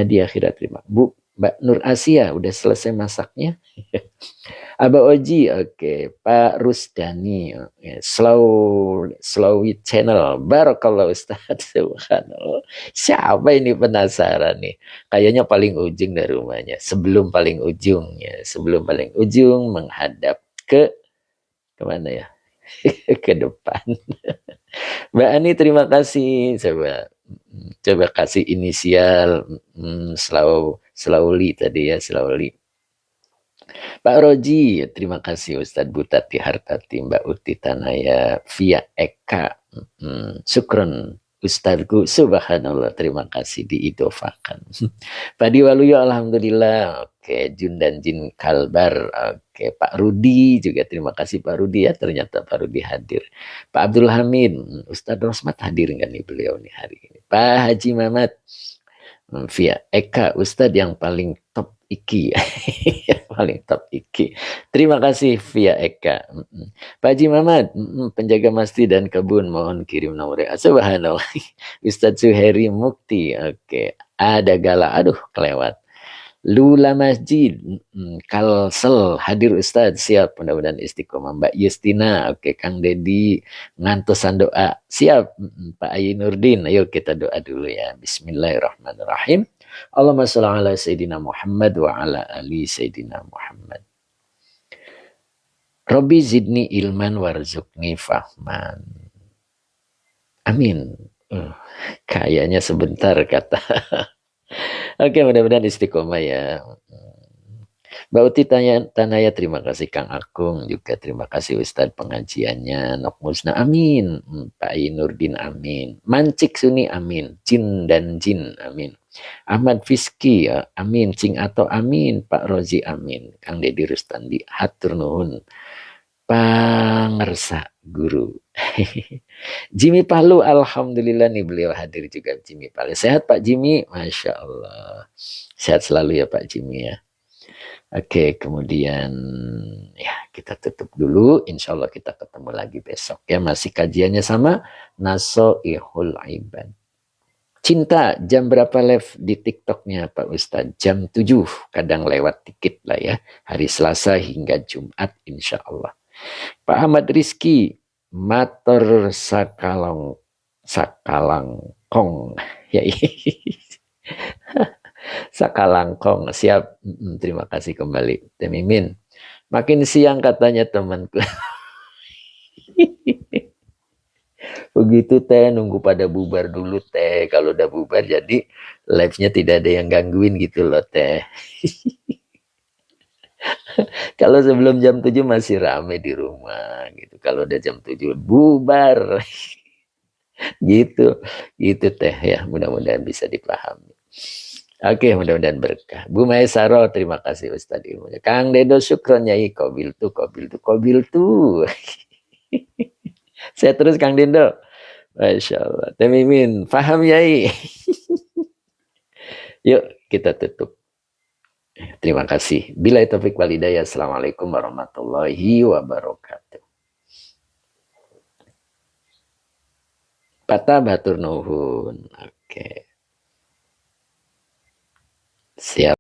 Di akhirat terima. Bu Mbak Nur Asia udah selesai masaknya. Aba Oji, oke. Pak Rusdani, oke. Slow channel. Barakallah Ustaz. Subhanallah. Siapa ini penasaran nih? Kayaknya paling ujung dari rumahnya. Sebelum paling ujungnya. Sebelum paling ujung menghadap ke kemana ya? Ke depan. Mbak Ani terima kasih. Coba kasih inisial. Slowly tadi ya, slowly. Pak Roji, terima kasih Ustadz Butati Hartati, Mbak Uti Tanaya, via Eka. Syukron Ustadku, subhanallah, terima kasih diidofakan. Pak Diwaluyo, alhamdulillah. Oke, Jun dan Jin Kalbar. Oke, Pak Rudi juga terima kasih Pak Rudi ya, ternyata Pak Rudi hadir. Pak Abdul Hamid, Ustadz Rosmat hadir nggak nih beliau nih hari ini. Pak Haji Mamat, via Eka, Ustadz yang paling top iki. Paling top iki. Terima kasih via Eka. Pak Haji Mamat, penjaga masjid dan kebun, mohon kirim nomor WA. Subhanallah. Ustadz Suheri Mukti. Oke. Ada Gala. Aduh, kelewat. Lula Masjid, Kalsel, hadir Ustadz, siap, mudah-mudahan istiqomah. Mbak Yustina, oke, Kang Dedi, ngantosan doa, siap, Pak Ayi Nurdin, ayo kita doa dulu ya, bismillahirrahmanirrahim, Allahumma sholli ala Sayyidina Muhammad wa ala ali Sayyidina Muhammad. Robbi zidni ilman warzuqni fahman. Amin. Kayaknya sebentar kata. Oke, mudah-mudahan istiqomah ya. Mbak Uti Tanaya, terima kasih Kang Akung, juga terima kasih Ustadz pengajiannya. Nok Musna, amin. Pak Nurdin, amin. Mancik Suni, amin. Jin dan Jin, amin. Ahmad Fiski ya, amin. Cing atau amin. Pak Rozi amin. Kang Dedi Rustandi hatur nuhun. Pangersa guru. Jimmy Palu, alhamdulillah nih beliau hadir juga Jimmy Palu. Sehat Pak Jimmy, masya Allah. Sehat selalu ya Pak Jimmy ya. Oke, kemudian ya kita tutup dulu. Insya Allah kita ketemu lagi besok ya. Masih kajiannya sama Nasoihul Ibad. Cinta jam berapa live di TikToknya Pak Ustadz? Jam 7, kadang lewat dikit lah ya. Hari Selasa hingga Jumat insya Allah. Pak Ahmad Rizky, Mator Sakalangkong. Ya, Sakalangkong, siap. Terima kasih kembali. Temimin, makin siang katanya temanku. Begitu teh, nunggu pada bubar dulu teh. Kalau udah bubar jadi live-nya tidak ada yang gangguin gitu loh teh. Kalau sebelum jam 7 masih rame di rumah gitu. Kalau udah jam 7 bubar. Gitu. Gitu teh ya, mudah-mudahan bisa dipahami. Oke, mudah-mudahan berkah. Bu Maesaro, terima kasih Ustadz ilmunya. Kang Dedo syukron yai, kobil tuh. Saya terus Kang Dedo. Masya Allah. Temimin, paham yai. Yuk, kita tutup. Terima kasih. Bila taufik wal hidayah. Assalamualaikum warahmatullahi wabarakatuh. Patah batur nuhun. Oke. Siap.